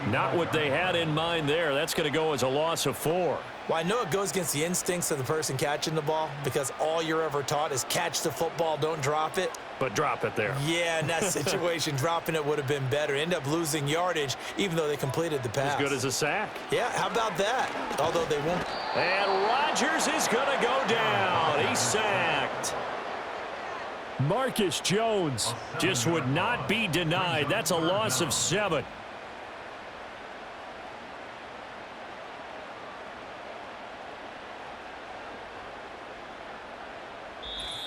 Not what they had in mind there. That's going to go as a loss of 4. Well, I know it goes against the instincts of the person catching the ball, because all you're ever taught is catch the football, don't drop it. But drop it there. Yeah, in that situation, dropping it would have been better. End up losing yardage, even though they completed the pass. As good as a sack. Yeah, how about that? Although they won't. And Rodgers is going to go down. He's sacked. Marcus Jones Just would not be denied. That's a loss of 7.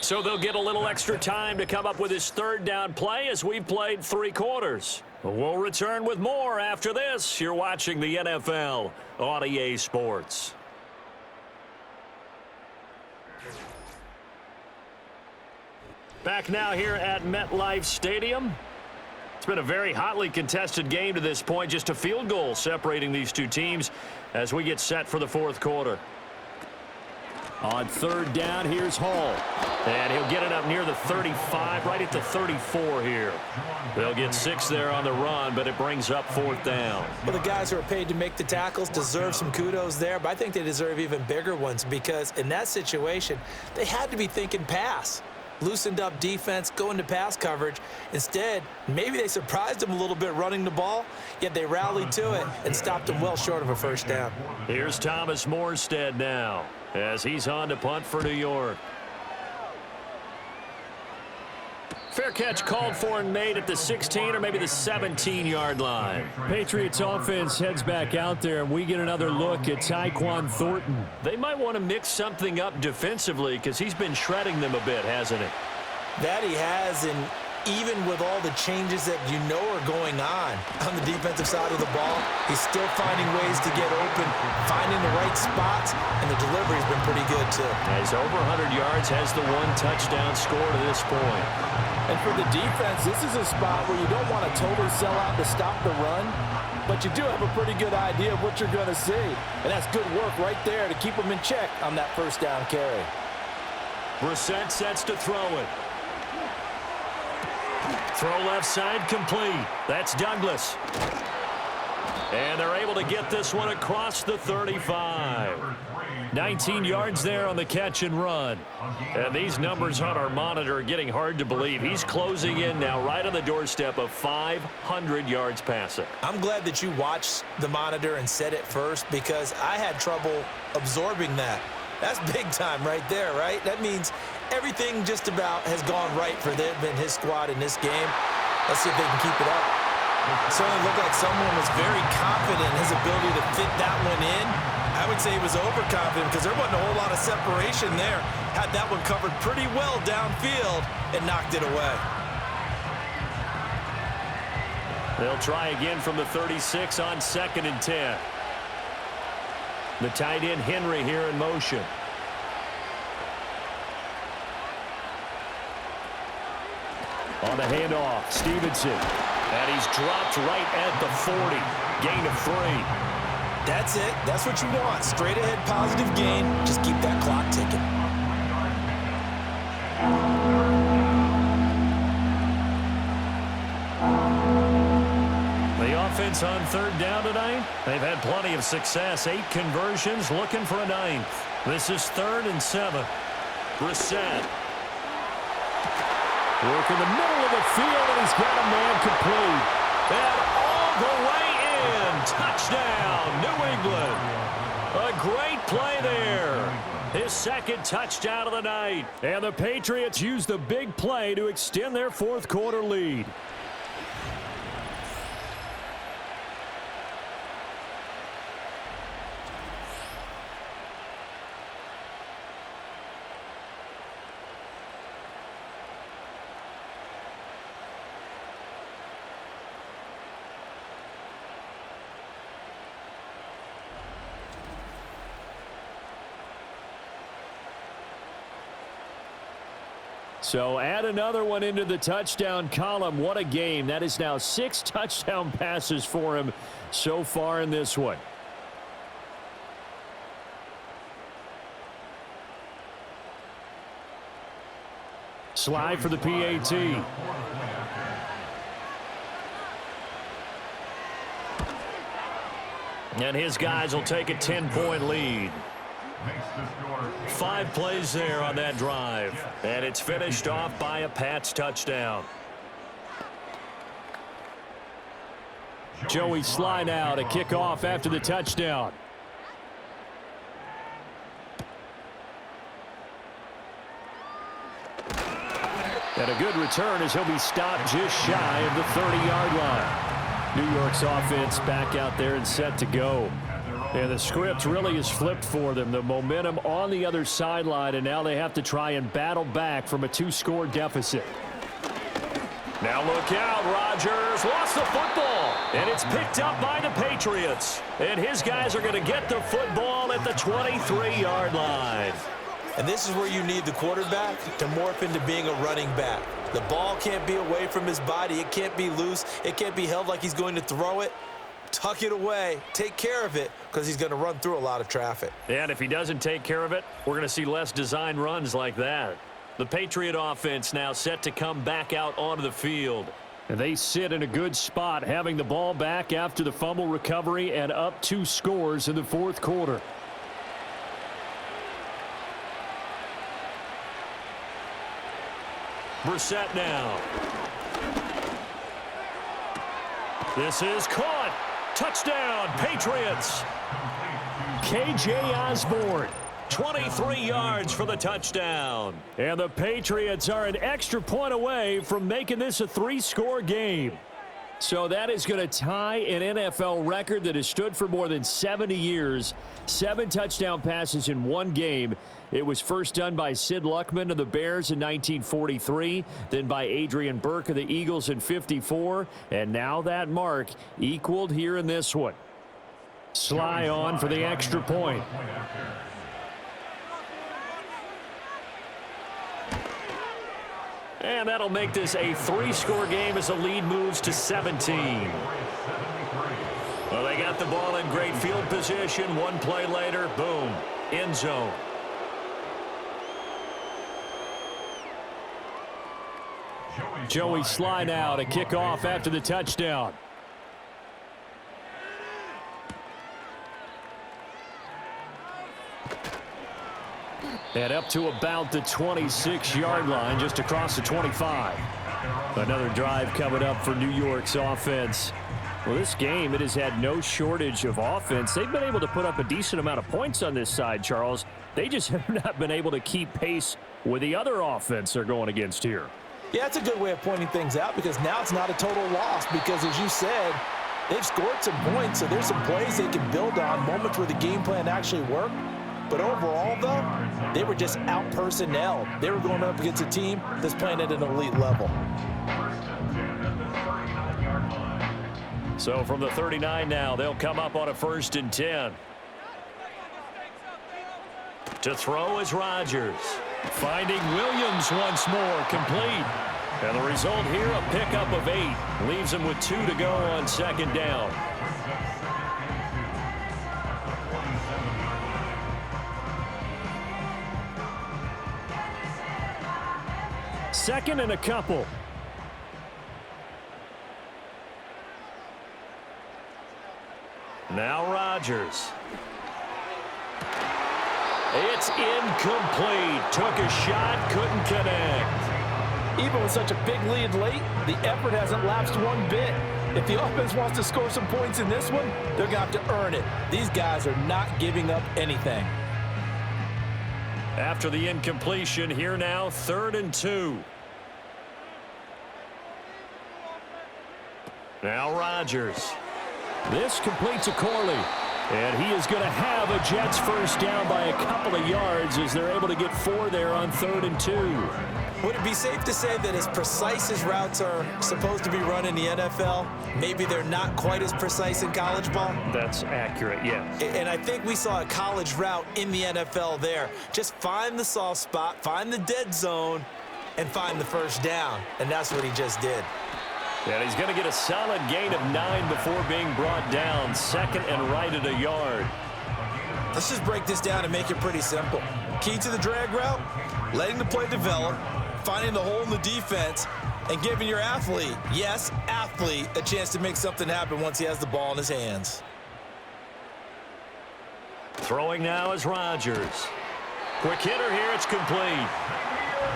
So they'll get a little extra time to come up with his 3rd down play, as we've played 3 quarters. We'll return with more after this. You're watching the NFL on EA Sports. Back now here at MetLife Stadium. It's been a very hotly contested game to this point. Just a field goal separating these two teams as we get set for the 4th quarter. On 3rd down, here's Hall. And he'll get it up near the 35, right at the 34 here. They'll get 6 there on the run, but it brings up 4th down. Well, the guys who are paid to make the tackles deserve some kudos there, but I think they deserve even bigger ones, because in that situation, they had to be thinking pass. Loosened up defense, going to pass coverage. Instead, maybe they surprised them a little bit running the ball, yet they rallied to it and stopped them well short of a 1st down. Here's Thomas Morstead now, as he's on to punt for New York. Fair catch called for and made at the 16 or maybe the 17-yard line. Patriots offense heads back out there, and we get another look at Tyquan Thornton. They might want to mix something up defensively, because he's been shredding them a bit, hasn't he? That he has, and even with all the changes that you know are going on the defensive side of the ball, he's still finding ways to get open, finding the right spots, and the delivery's been pretty good too. He's over 100 yards, has the 1 touchdown score to this point. And for the defense, this is a spot where you don't want to totally sell out to stop the run, but you do have a pretty good idea of what you're going to see. And that's good work right there to keep them in check on that 1st down carry. Brissett sets to throw it. Throw left side complete. That's Douglas. And they're able to get this one across the 35. 19 yards there on the catch and run. And these numbers on our monitor are getting hard to believe. He's closing in now right on the doorstep of 500 yards passing. I'm glad that you watched the monitor and said it first, because I had trouble absorbing that. That's big time right there, right? That means everything just about has gone right for them and his squad in this game. Let's see if they can keep it up. It certainly looked like someone was very confident in his ability to fit that one in. I would say he was overconfident, because there wasn't a whole lot of separation there. Had that one covered pretty well downfield and knocked it away. They'll try again from the 36 on 2nd and 10. The tight end Henry here in motion. On the handoff, Stevenson. And he's dropped right at the 40. Gain of 3. That's it. That's what you want. Straight ahead positive gain. Just keep that clock ticking. The offense on 3rd down tonight. They've had plenty of success. 8 conversions, looking for a 9th. This is 3rd and 7. Brissett. Work in the middle of the field, and he's got a man complete. And all the way in. Touchdown, New England. A great play there. His 2nd touchdown of the night. And the Patriots use the big play to extend their 4th quarter lead. So add another one into the touchdown column. What a game. That is now 6 touchdown passes for him so far in this one. Slide for the PAT. And his guys will take a 10-point lead. 5 plays there on that drive. And it's finished off by a Pats touchdown. Joey slide out, a kickoff after the touchdown. And a good return as he'll be stopped just shy of the 30-yard line. New York's offense back out there and set to go. And the script really is flipped for them. The momentum on the other sideline, and now they have to try and battle back from a 2-score deficit. Now look out, Rodgers lost the football, and it's picked up by the Patriots. And his guys are going to get the football at the 23-yard line. And this is where you need the quarterback to morph into being a running back. The ball can't be away from his body. It can't be loose. It can't be held like he's going to throw it. Tuck it away. Take care of it because he's going to run through a lot of traffic. And if he doesn't take care of it, we're going to see less design runs like that. The Patriot offense now set to come back out onto the field. And they sit in a good spot, having the ball back after the fumble recovery and up 2 scores in the 4th quarter. Brissett now. This is caught. Touchdown, Patriots. K.J. Osborne, 23 yards for the touchdown. And the Patriots are an extra point away from making this a 3-score game. So that is going to tie an NFL record that has stood for more than 70 years. 7 touchdown passes in 1 game. It was first done by Sid Luckman of the Bears in 1943, then by Adrian Burke of the Eagles in 54, and now that mark equaled here in this one. Sly on for the extra point. And that'll make this a 3-score game as the lead moves to 17. Well, they got the ball in great field position. 1 play later, boom, end zone. Joey slide out, a kickoff after the touchdown. And up to about the 26-yard line, just across the 25. Another drive coming up for New York's offense. Well, this game, it has had no shortage of offense. They've been able to put up a decent amount of points on this side, Charles. They just have not been able to keep pace with the other offense they're going against here. Yeah, that's a good way of pointing things out because now it's not a total loss because, as you said, they've scored some points, so there's some plays they can build on, moments where the game plan actually worked. But overall, though, they were just out-personnel. They were going up against a team that's playing at an elite level. So from the 39 now, they'll come up on a 1st and 10. To throw is Rodgers. Finding Williams once more, complete. And the result here, a pickup of 8. Leaves him with 2 to go on 2nd down. Second and a couple. Now Rodgers. It's incomplete. Took a shot, couldn't connect. Even with such a big lead late, the effort hasn't lapsed one bit. If the offense wants to score some points in this one, they're going to have to earn it. These guys are not giving up anything. After the incompletion, here now, 3rd and 2. Now Rodgers. This completes a Corley. And he is going to have a Jets 1st down by a couple of yards as they're able to get 4 there on 3rd and 2. Would it be safe to say that as precise as routes are supposed to be run in the NFL, maybe they're not quite as precise in college ball? That's accurate, yes. And I think we saw a college route in the NFL there. Just find the soft spot, find the dead zone, and find the 1st down. And that's what he just did. And he's going to get a solid gain of 9 before being brought down. 2nd and right at a yard. Let's just break this down and make it pretty simple. Key to the drag route, letting the play develop, finding the hole in the defense, and giving your athlete, yes, athlete, a chance to make something happen once he has the ball in his hands. Throwing now is Rodgers. Quick hitter here, it's complete.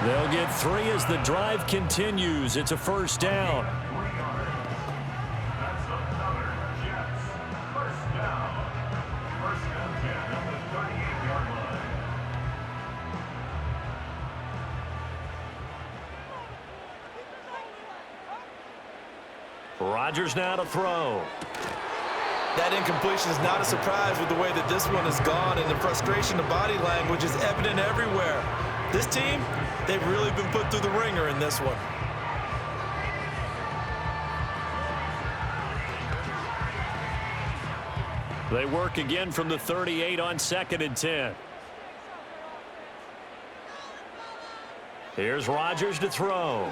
They'll get 3 as the drive continues. It's a 1st down. Rodgers now to throw. That incompletion is not a surprise with the way that this one has gone, and the frustration of body language is evident everywhere. This team, they've really been put through the ringer in this one. They work again from the 38 on 2nd and 10. Here's Rodgers to throw.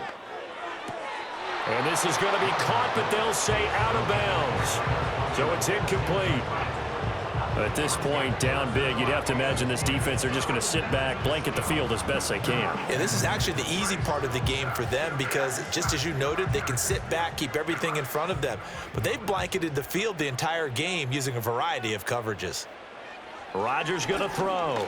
And this is going to be caught, but they'll say out of bounds. So it's incomplete. At this point, down big, you'd have to imagine this defense are just going to sit back, blanket the field as best they can. Yeah, this is actually the easy part of the game for them because, just as you noted, they can sit back, keep everything in front of them. But they've blanketed the field the entire game using a variety of coverages. Rodgers going to throw.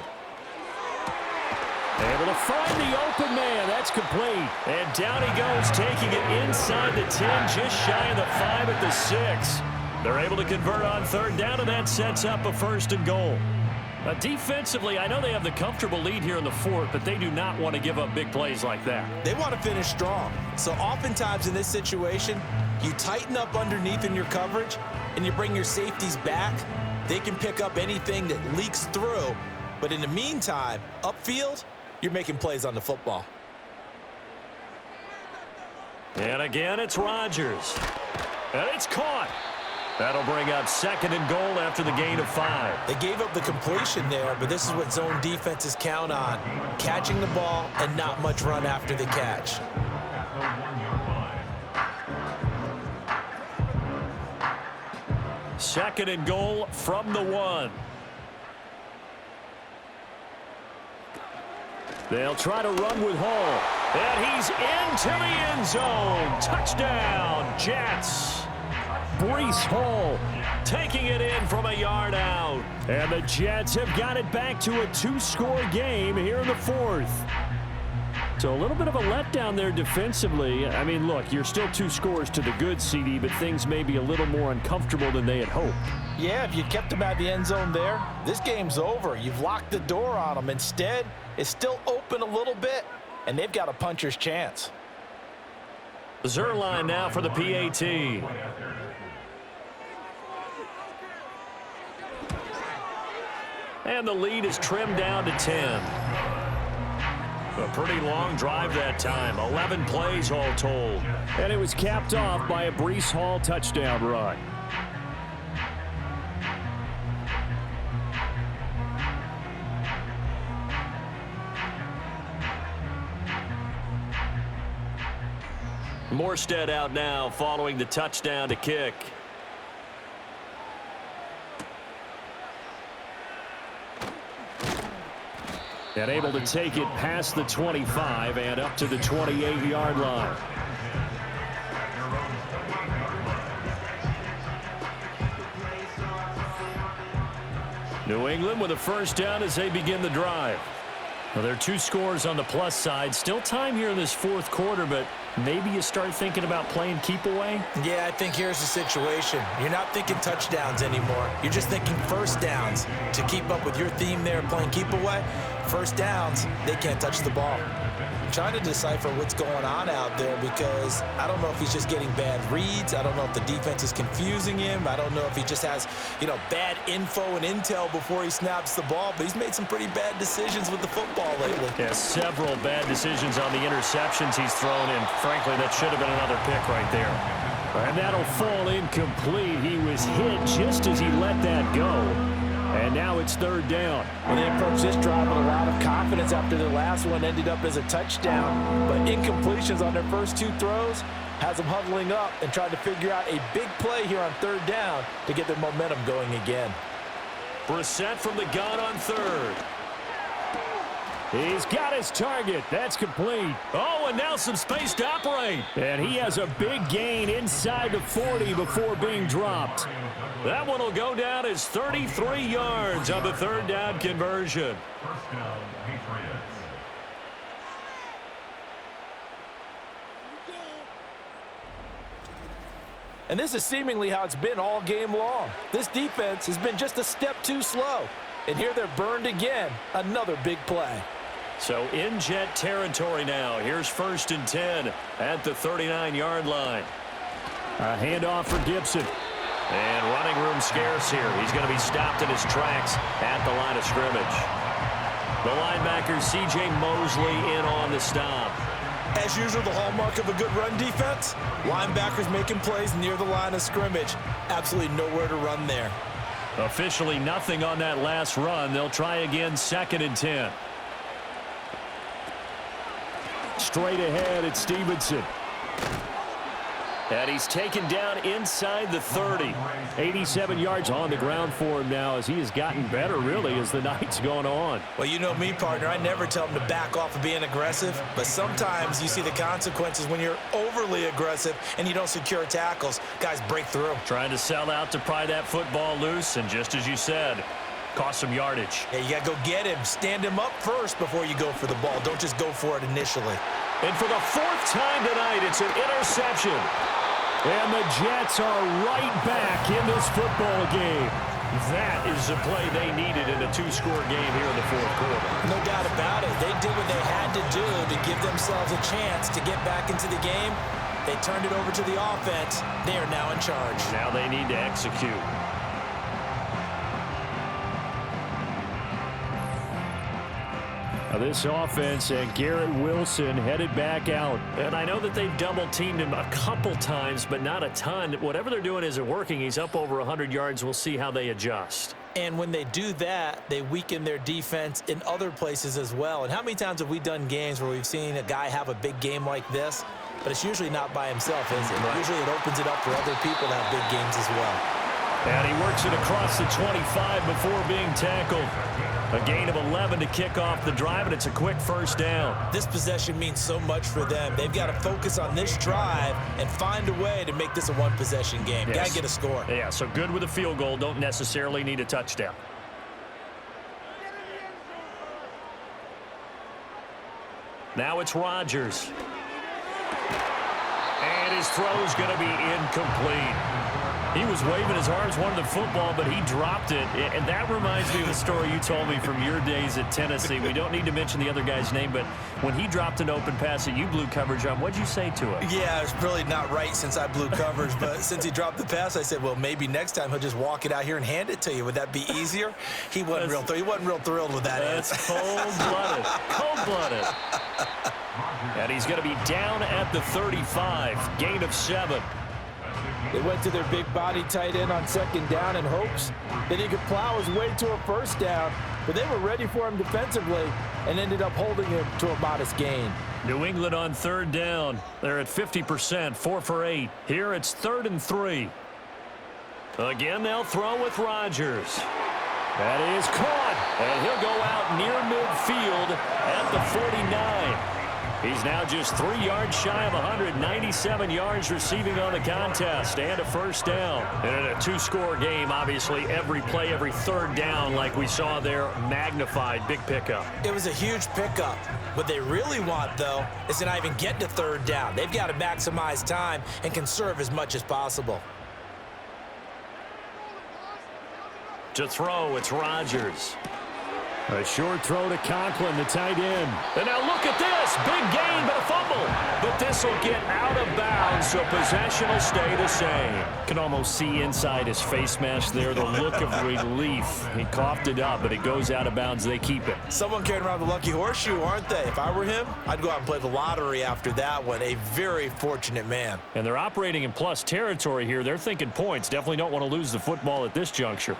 Able to find the open man. That's complete. And down he goes, taking it inside the 10, just shy of the 5 at the 6. They're able to convert on 3rd down, and that sets up a 1st and goal. Defensively, I know they have the comfortable lead here in the 4th, but they do not want to give up big plays like that. They want to finish strong. So oftentimes in this situation, you tighten up underneath in your coverage, and you bring your safeties back. They can pick up anything that leaks through. But in the meantime, upfield, you're making plays on the football. And again, it's Rodgers. And it's caught. That'll bring up 2nd and goal after the gain of 5. They gave up the completion there, but this is what zone defenses count on. Catching the ball and not much run after the catch. Second and goal from the 1. They'll try to run with Hall. And he's into the end zone. Touchdown, Jets. Breece Hall taking it in from a yard out. And the Jets have got it back to a 2-score game here in the 4th. So a little bit of a letdown there defensively. I mean, look, you're still 2 scores to the good, CD, but things may be a little more uncomfortable than they had hoped. Yeah, if you kept them at the end zone there, this game's over. You've locked the door on them. Instead, it's still open a little bit, and they've got a puncher's chance. Zerline now for the PAT. And the lead is trimmed down to 10. A pretty long drive that time. 11 plays all told. And it was capped off by a Breece Hall touchdown run. Morstead out now following the touchdown to kick. And able to take it past the 25 and up to the 28-yard line. New England with a first down as they begin the drive. Well, there are 2 scores on the plus side. Still time here in this fourth quarter, but maybe you start thinking about playing keep away? Yeah, I think here's the situation. You're not thinking touchdowns anymore. You're just thinking first downs. To keep up with your theme there, playing keep away, first downs, they can't touch the ball. I'm trying to decipher what's going on out there because I don't know if he's just getting bad reads. I don't know if the defense is confusing him. I don't know if he just has, bad info and intel before he snaps the ball, but he's made some pretty bad decisions with the football lately. Yeah, several bad decisions on the interceptions he's thrown, and frankly, that should have been another pick right there. And that'll fall incomplete. He was hit just as he let that go. And now it's third down. Well, they approached this drive with a lot of confidence after their last one ended up as a touchdown. But incompletions on their first 2 throws has them huddling up and trying to figure out a big play here on third down to get their momentum going again. Brissett from the gun on third. He's got his target. That's complete. Oh, and now some space to operate. And he has a big gain inside the 40 before being dropped. That one will go down as 33 yards on the third down conversion. First down, Patriots. And this is seemingly how it's been all game long. This defense has been just a step too slow. And here they're burned again. Another big play. So in jet territory now. Here's 1st and 10 at the 39-yard line. A handoff for Gibson. And running room scarce here. He's going to be stopped in his tracks at the line of scrimmage. The linebacker, C.J. Mosley, in on the stop. As usual, the hallmark of a good run defense, linebackers making plays near the line of scrimmage. Absolutely nowhere to run there. Officially nothing on that last run. They'll try again, 2nd and 10. Straight ahead, it's Stevenson. And he's taken down inside the 30. 87 yards on the ground for him now as he has gotten better, really, as the night's gone on. Well, you know me, partner. I never tell him to back off of being aggressive, but sometimes you see the consequences when you're overly aggressive and you don't secure tackles. Guys break through. Trying to sell out to pry that football loose, and just as you said, cost some yardage. Yeah, you got to go get him. Stand him up first before you go for the ball. Don't just go for it initially. And for the 4th time tonight, it's an interception. And the Jets are right back in this football game. That is the play they needed in a 2-score game here in the 4th quarter. No doubt about it. They did what they had to do to give themselves a chance to get back into the game. They turned it over to the offense. They are now in charge. Now they need to execute. Now this offense and Garrett Wilson headed back out. And I know that they've double-teamed him a couple times, but not a ton. Whatever they're doing isn't working. He's up over 100 yards. We'll see how they adjust. And when they do that, they weaken their defense in other places as well. And how many times have we done games where we've seen a guy have a big game like this? But it's usually not by himself, is it? Right. Usually it opens it up for other people to have big games as well. And he works it across the 25 before being tackled. A gain of 11 to kick off the drive, and it's a quick first down. This possession means so much for them. They've got to focus on this drive and find a way to make this a one-possession game. Yes. Got to get a score. Yeah, so good with a field goal. Don't necessarily need a touchdown. Now it's Rodgers. And his throw's going to be incomplete. He was waving his arms, wanted the football, but he dropped it. And that reminds me of the story you told me from your days at Tennessee. We don't need to mention the other guy's name, but when he dropped an open pass that you blew coverage on, what'd you say to him? Yeah, it's really not right since I blew coverage, but since he dropped the pass, I said, well, maybe next time he'll just walk it out here and hand it to you. Would that be easier? He wasn't real thrilled with that. That's cold-blooded. Cold-blooded. And he's going to be down at the 35. Gain of 7. They went to their big body tight end on 2nd down in hopes that he could plow his way to a first down, but they were ready for him defensively and ended up holding him to a modest gain. New England on third down. They're at 50%, 4 for 8. Here it's 3rd and 3. Again, they'll throw with Rodgers. That is caught, and he'll go out near midfield at the 49. He's now just 3 yards shy of 197 yards receiving on the contest and a first down. And in a 2-score game, obviously, every play, every third down, like we saw there, magnified. Big pickup. It was a huge pickup. What they really want, though, is to not even get to third down. They've got to maximize time and conserve as much as possible. To throw, it's Rodgers. A short throw to Conklin, the tight end. And now look at this. Big gain, but a fumble. But this will get out of bounds, so possession will stay the same. Can almost see inside his face mask there, the look of relief. He coughed it up, but it goes out of bounds. They keep it. Someone carrying around the lucky horseshoe, aren't they? If I were him, I'd go out and play the lottery after that one. A very fortunate man. And they're operating in plus territory here. They're thinking points. Definitely don't want to lose the football at this juncture.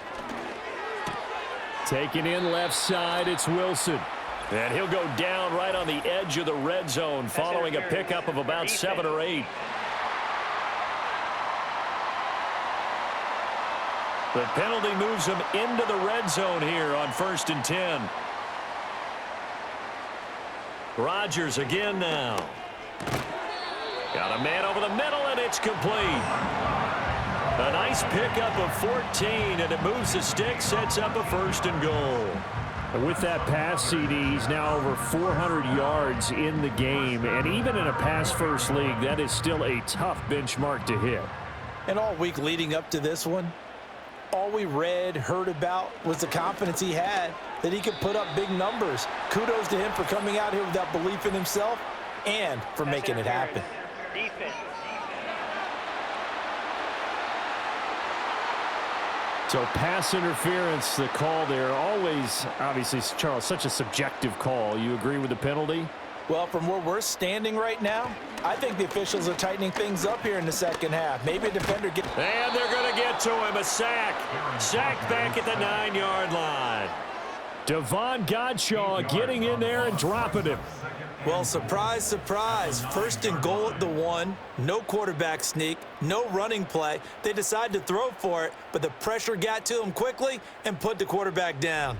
Taking in left side, it's Wilson. And he'll go down right on the edge of the red zone following a pickup of about 7 or 8. The penalty moves him into the red zone here on 1st and 10. Rodgers again now. Got a man over the middle, and it's complete. A nice pickup of 14, and it moves the stick, sets up a 1st and goal. And with that pass, CD, he's now over 400 yards in the game. And even in a pass-first league, that is still a tough benchmark to hit. And all week leading up to this one, all we read, heard about was the confidence he had that he could put up big numbers. Kudos to him for coming out here with that belief in himself and for making it happen. Defense. So pass interference, the call there. Always, obviously, Charles, such a subjective call. You agree with the penalty? Well, from where we're standing right now, I think the officials are tightening things up here in the second half. Maybe a defender get... And they're going to get to him. A sack. Sack back at the 9-yard line. Devon Godshaw getting in there and dropping him. Well, surprise, surprise. 1st and goal at the 1. No quarterback sneak. No running play. They decide to throw for it, but the pressure got to him quickly and put the quarterback down.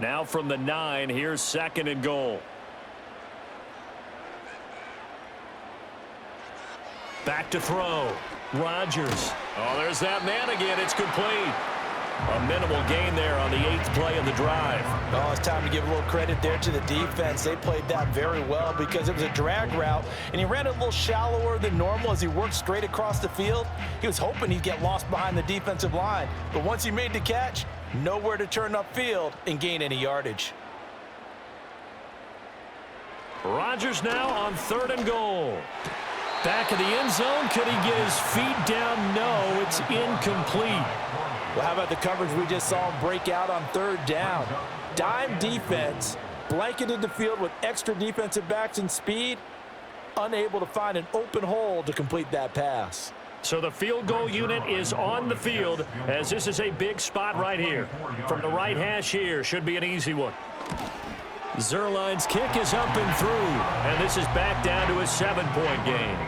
Now from the 9, here's 2nd and goal. Back to throw. Rodgers. Oh, there's that man again. It's complete. A minimal gain there on the 8th play of the drive. Oh, it's time to give a little credit there to the defense. They played that very well because it was a drag route, and he ran a little shallower than normal as he worked straight across the field. He was hoping he'd get lost behind the defensive line, but once he made the catch, nowhere to turn upfield and gain any yardage. Rodgers now on 3rd and goal. Back of the end zone. Could he get his feet down? No, it's incomplete. Well, how about the coverage we just saw him break out on 3rd down? Dime defense, blanketed the field with extra defensive backs and speed, unable to find an open hole to complete that pass. So the field goal unit is on the field as this is a big spot right here. From the right hash here, should be an easy one. Zerline's kick is up and through, and this is back down to a 7-point game.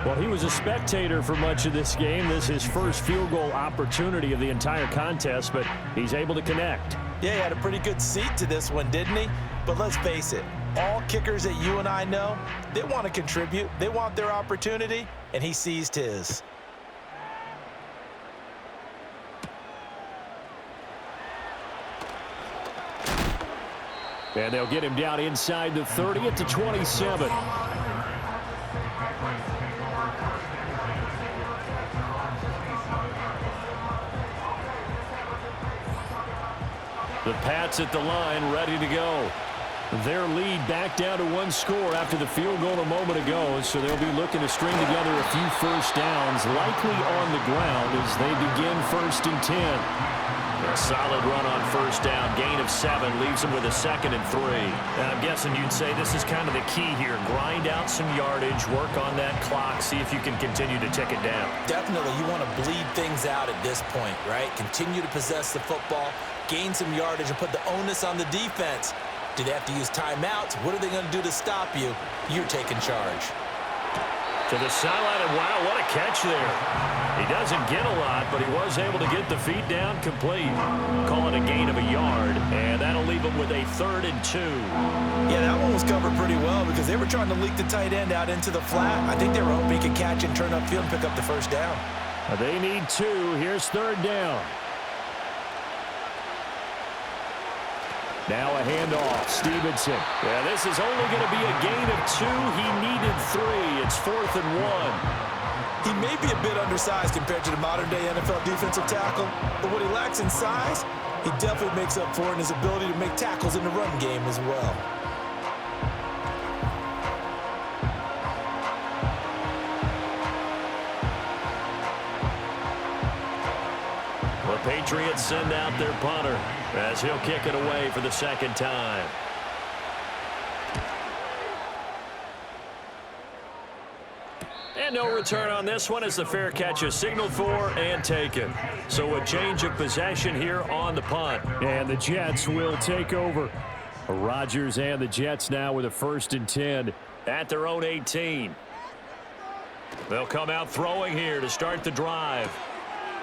Well, he was a spectator for much of this game. This is his first field goal opportunity of the entire contest, but he's able to connect. Yeah, he had a pretty good seat to this one, didn't he? But let's face it, all kickers that you and I know, they want to contribute. They want their opportunity, and he seized his. And they'll get him down inside the 30 at the 27. The Pats at the line, ready to go. Their lead back down to 1 score after the field goal a moment ago, so they'll be looking to string together a few first downs, likely on the ground as they begin 1st and 10. Solid run on first down. Gain of 7 leaves them with a 2nd and 3. And I'm guessing you'd say this is kind of the key here. Grind out some yardage, work on that clock, see if you can continue to tick it down. Definitely, you want to bleed things out at this point, right? Continue to possess the football, gain some yardage, and put the onus on the defense. Do they have to use timeouts? What are they going to do to stop you? You're taking charge. To the sideline, and wow, what a catch there. He doesn't get a lot, but he was able to get the feet down complete. Call it a gain of a yard, and that'll leave him with a 3rd and 2. Yeah, that one was covered pretty well because they were trying to leak the tight end out into the flat. I think they were hoping he could catch and turn upfield and pick up the first down. They need 2. Here's 3rd down. Now a handoff. Stevenson. Yeah, this is only going to be a gain of 2. He needed 3. It's 4th and 1. He may be a bit undersized compared to the modern-day NFL defensive tackle, but what he lacks in size, he definitely makes up for in his ability to make tackles in the run game as well. The Patriots send out their punter as he'll kick it away for the 2nd time. And no return on this one as the fair catch is signaled for and taken. So a change of possession here on the punt. And the Jets will take over. Rodgers and the Jets now with a 1st and 10 at their own 18. They'll come out throwing here to start the drive.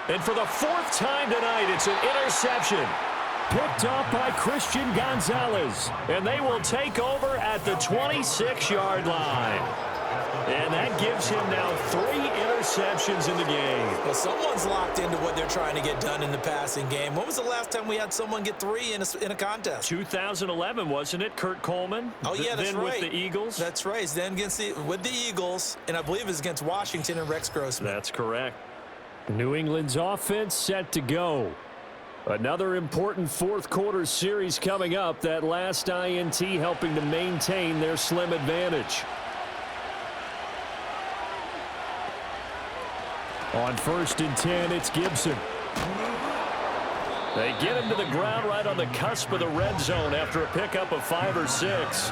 And for the 4th time tonight, it's an interception. Picked up by Christian Gonzalez. And they will take over at the 26-yard line. And that gives him now 3 interceptions in the game. Well, someone's locked into what they're trying to get done in the passing game. When was the last time we had someone get 3 in a contest? 2011, wasn't it? Kurt Coleman? Oh, yeah, that's then right. With the Eagles? That's right. Then with the Eagles, and I believe it was against Washington and Rex Grossman. That's correct. New England's offense set to go. Another important 4th quarter series coming up. That last INT helping to maintain their slim advantage. On 1st and 10, it's Gibson. They get him to the ground right on the cusp of the red zone after a pickup of 5 or 6.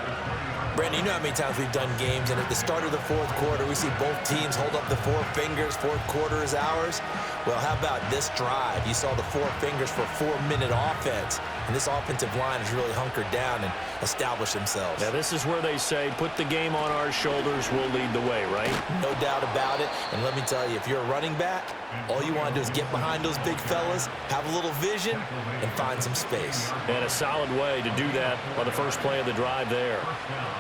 Brandon, you know how many times we've done games, and at the start of the 4th quarter, we see both teams hold up the 4 fingers, 4th quarter is ours. Well, how about this drive? You saw the 4 fingers for 4-minute offense, and this offensive line has really hunkered down and established themselves. Now, this is where they say, put the game on our shoulders, we'll lead the way, right? No doubt about it, and let me tell you, if you're a running back, all you want to do is get behind those big fellas, have a little vision, and find some space. And a solid way to do that on the first play of the drive there.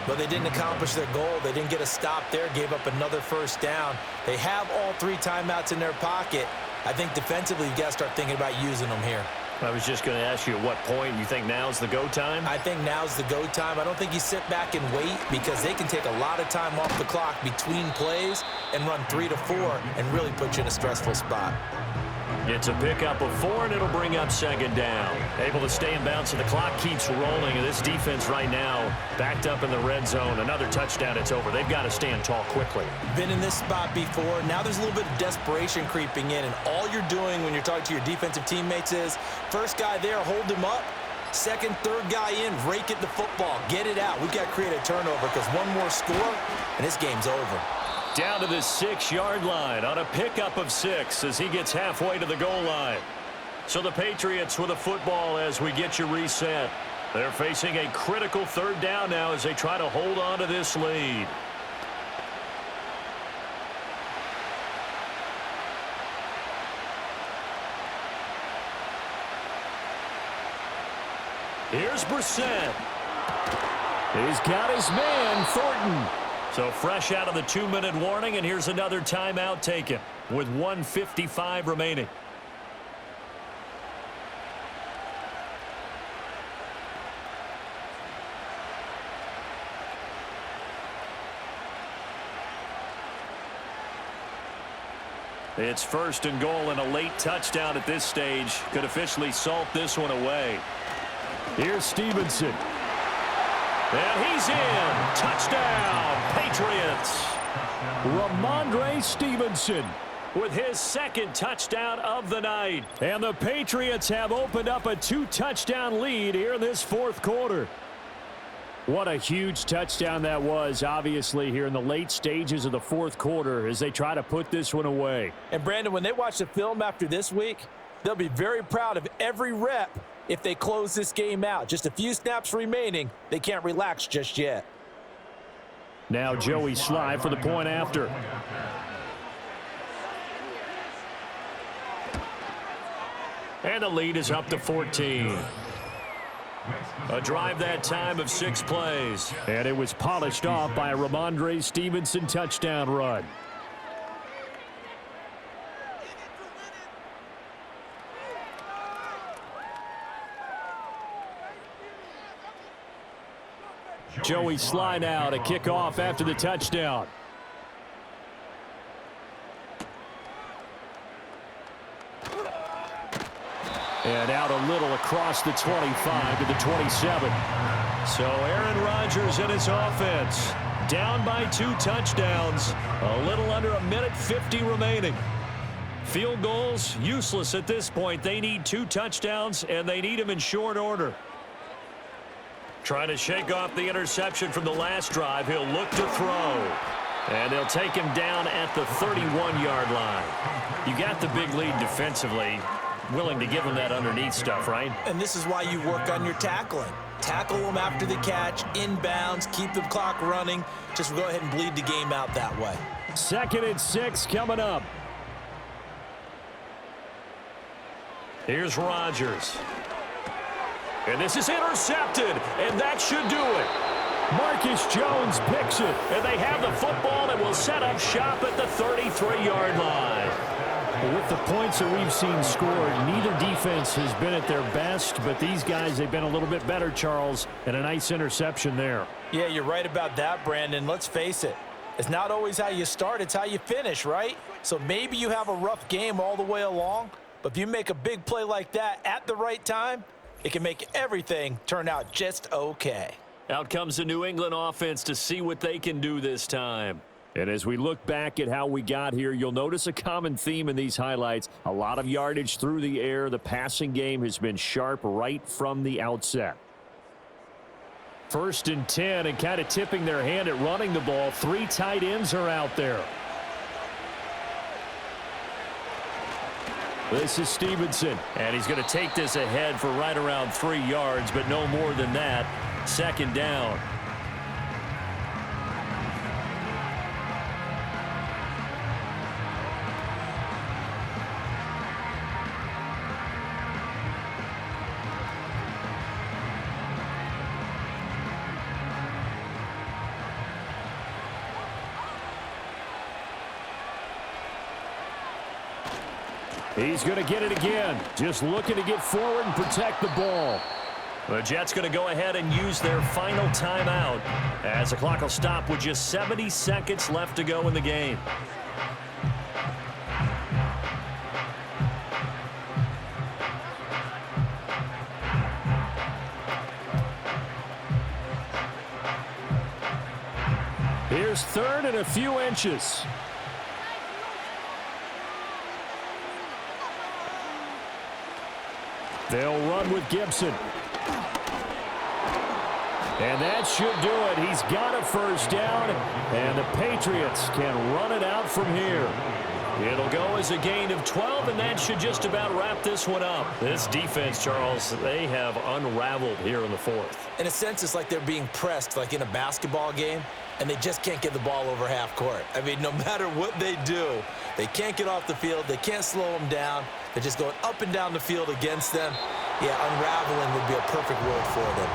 But they didn't accomplish their goal. They didn't get a stop there, gave up another first down. They have all 3 timeouts in their pocket. I think defensively, you've got to start thinking about using them here. I was just going to ask you at what point you think now's the go time? I think now's the go time. I don't think you sit back and wait because they can take a lot of time off the clock between plays and run 3 to 4 and really put you in a stressful spot. It's a pickup of 4, and it'll bring up 2nd down. Able to stay in bounds, and the clock keeps rolling. And this defense right now backed up in the red zone. Another touchdown, it's over. They've got to stand tall quickly. Been in this spot before. Now there's a little bit of desperation creeping in, and all you're doing when you're talking to your defensive teammates is first guy there, hold him up. Second, third guy in, rake at the football. Get it out. We've got to create a turnover because one more score, and this game's over. Down to the 6-yard line on a pickup of 6 as he gets halfway to the goal line. So the Patriots with a football as we get you reset. They're facing a critical 3rd down now as they try to hold on to this lead. Here's Brissett. He's got his man, Thornton. So fresh out of the 2-minute warning, and here's another timeout taken with 1:55 remaining. It's 1st and goal, and a late touchdown at this stage could officially salt this one away. Here's Stevenson. And he's in. Touchdown, Patriots. Ramondre Stevenson with his second touchdown of the night. And the Patriots have opened up a 2-touchdown lead here in this fourth quarter. What a huge touchdown that was, obviously, here in the late stages of the fourth quarter as they try to put this one away. And, Brandon, when they watch the film after this week, they'll be very proud of every rep if they close this game out. Just a few snaps remaining. They can't relax just yet. Now Joey Sly for the point after. And the lead is up to 14. A drive that time of 6 plays. And it was polished off by a Ramondre Stevenson touchdown run. Joey Sly now to kick off after the touchdown. And out a little across the 25 to the 27. So Aaron Rodgers and his offense down by 2 touchdowns. A little under a minute 50 remaining. Field goals useless at this point. They need 2 touchdowns, and they need them in short order. Trying to shake off the interception from the last drive. He'll look to throw. And they'll take him down at the 31-yard line. You got the big lead defensively. Willing to give him that underneath stuff, right? And this is why you work on your tackling. Tackle them after the catch, inbounds, keep the clock running. Just go ahead and bleed the game out that way. 2nd and 6 coming up. Here's Rodgers. And this is intercepted, and that should do it. Marcus Jones picks it, and they have the football and will set up shop at the 33-yard line. With the points that we've seen scored, neither defense has been at their best, but these guys, they've been a little bit better, Charles, and a nice interception there. Yeah, you're right about that, Brandon. Let's face it. It's not always how you start, it's how you finish, right? So maybe you have a rough game all the way along, but if you make a big play like that at the right time, it can make everything turn out just okay. Out comes the New England offense to see what they can do this time. And as we look back at how we got here, you'll notice a common theme in these highlights. A lot of yardage through the air. The passing game has been sharp right from the outset. 1st and 10, and kind of tipping their hand at running the ball. 3 tight ends are out there. This is Stevenson, and he's going to take this ahead for right around 3 yards, but no more than that. 2nd down. He's going to get it again. Just looking to get forward and protect the ball. The Jets going to go ahead and use their final timeout as the clock will stop with just 70 seconds left to go in the game. Here's 3rd and a few inches. They'll run with Gibson. And that should do it. He's got a 1st down, and the Patriots can run it out from here. It'll go as a gain of 12, and that should just about wrap this one up. This defense, Charles, they have unraveled here in the 4th. In a sense, it's like they're being pressed, like in a basketball game, and they just can't get the ball over half court. I mean, no matter what they do, they can't get off the field. They can't slow them down. They're just going up and down the field against them. Yeah, unraveling would be a perfect word for them.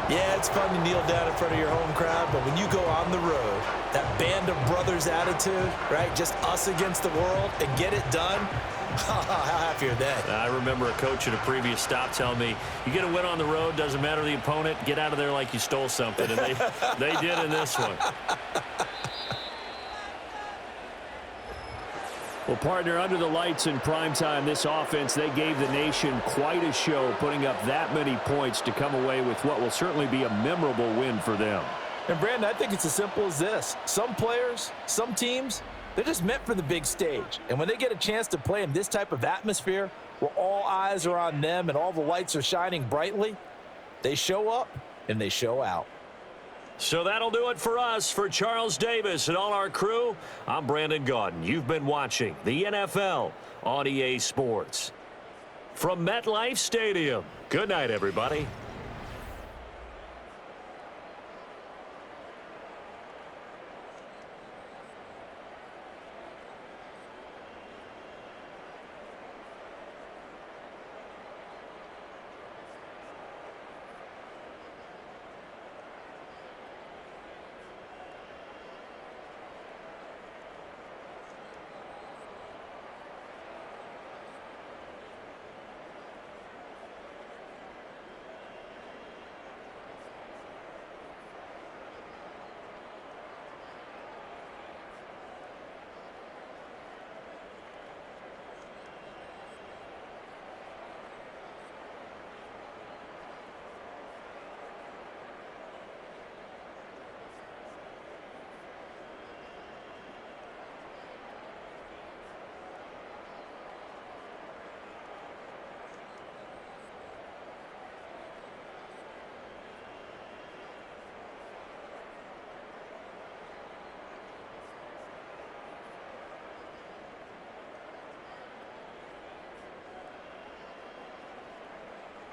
Yeah, it's fun to kneel down in front of your home crowd, but when you go on the road, that band of brothers attitude, right, just us against the world, and get it done, how happy are they? I remember a coach at a previous stop telling me, you get a win on the road, doesn't matter the opponent, get out of there like you stole something, and they did in this one. Well, partner, under the lights in primetime, this offense, they gave the nation quite a show, putting up that many points to come away with what will certainly be a memorable win for them. And, Brandon, I think it's as simple as this. Some players, some teams, They're just meant for the big stage. And when they get a chance to play in this type of atmosphere where all eyes are on them and all the lights are shining brightly, they show up and they show out. So that'll do it for us. For Charles Davis and all our crew, I'm Brandon Gaudin. You've been watching the NFL on EA Sports. From MetLife Stadium, good night, everybody.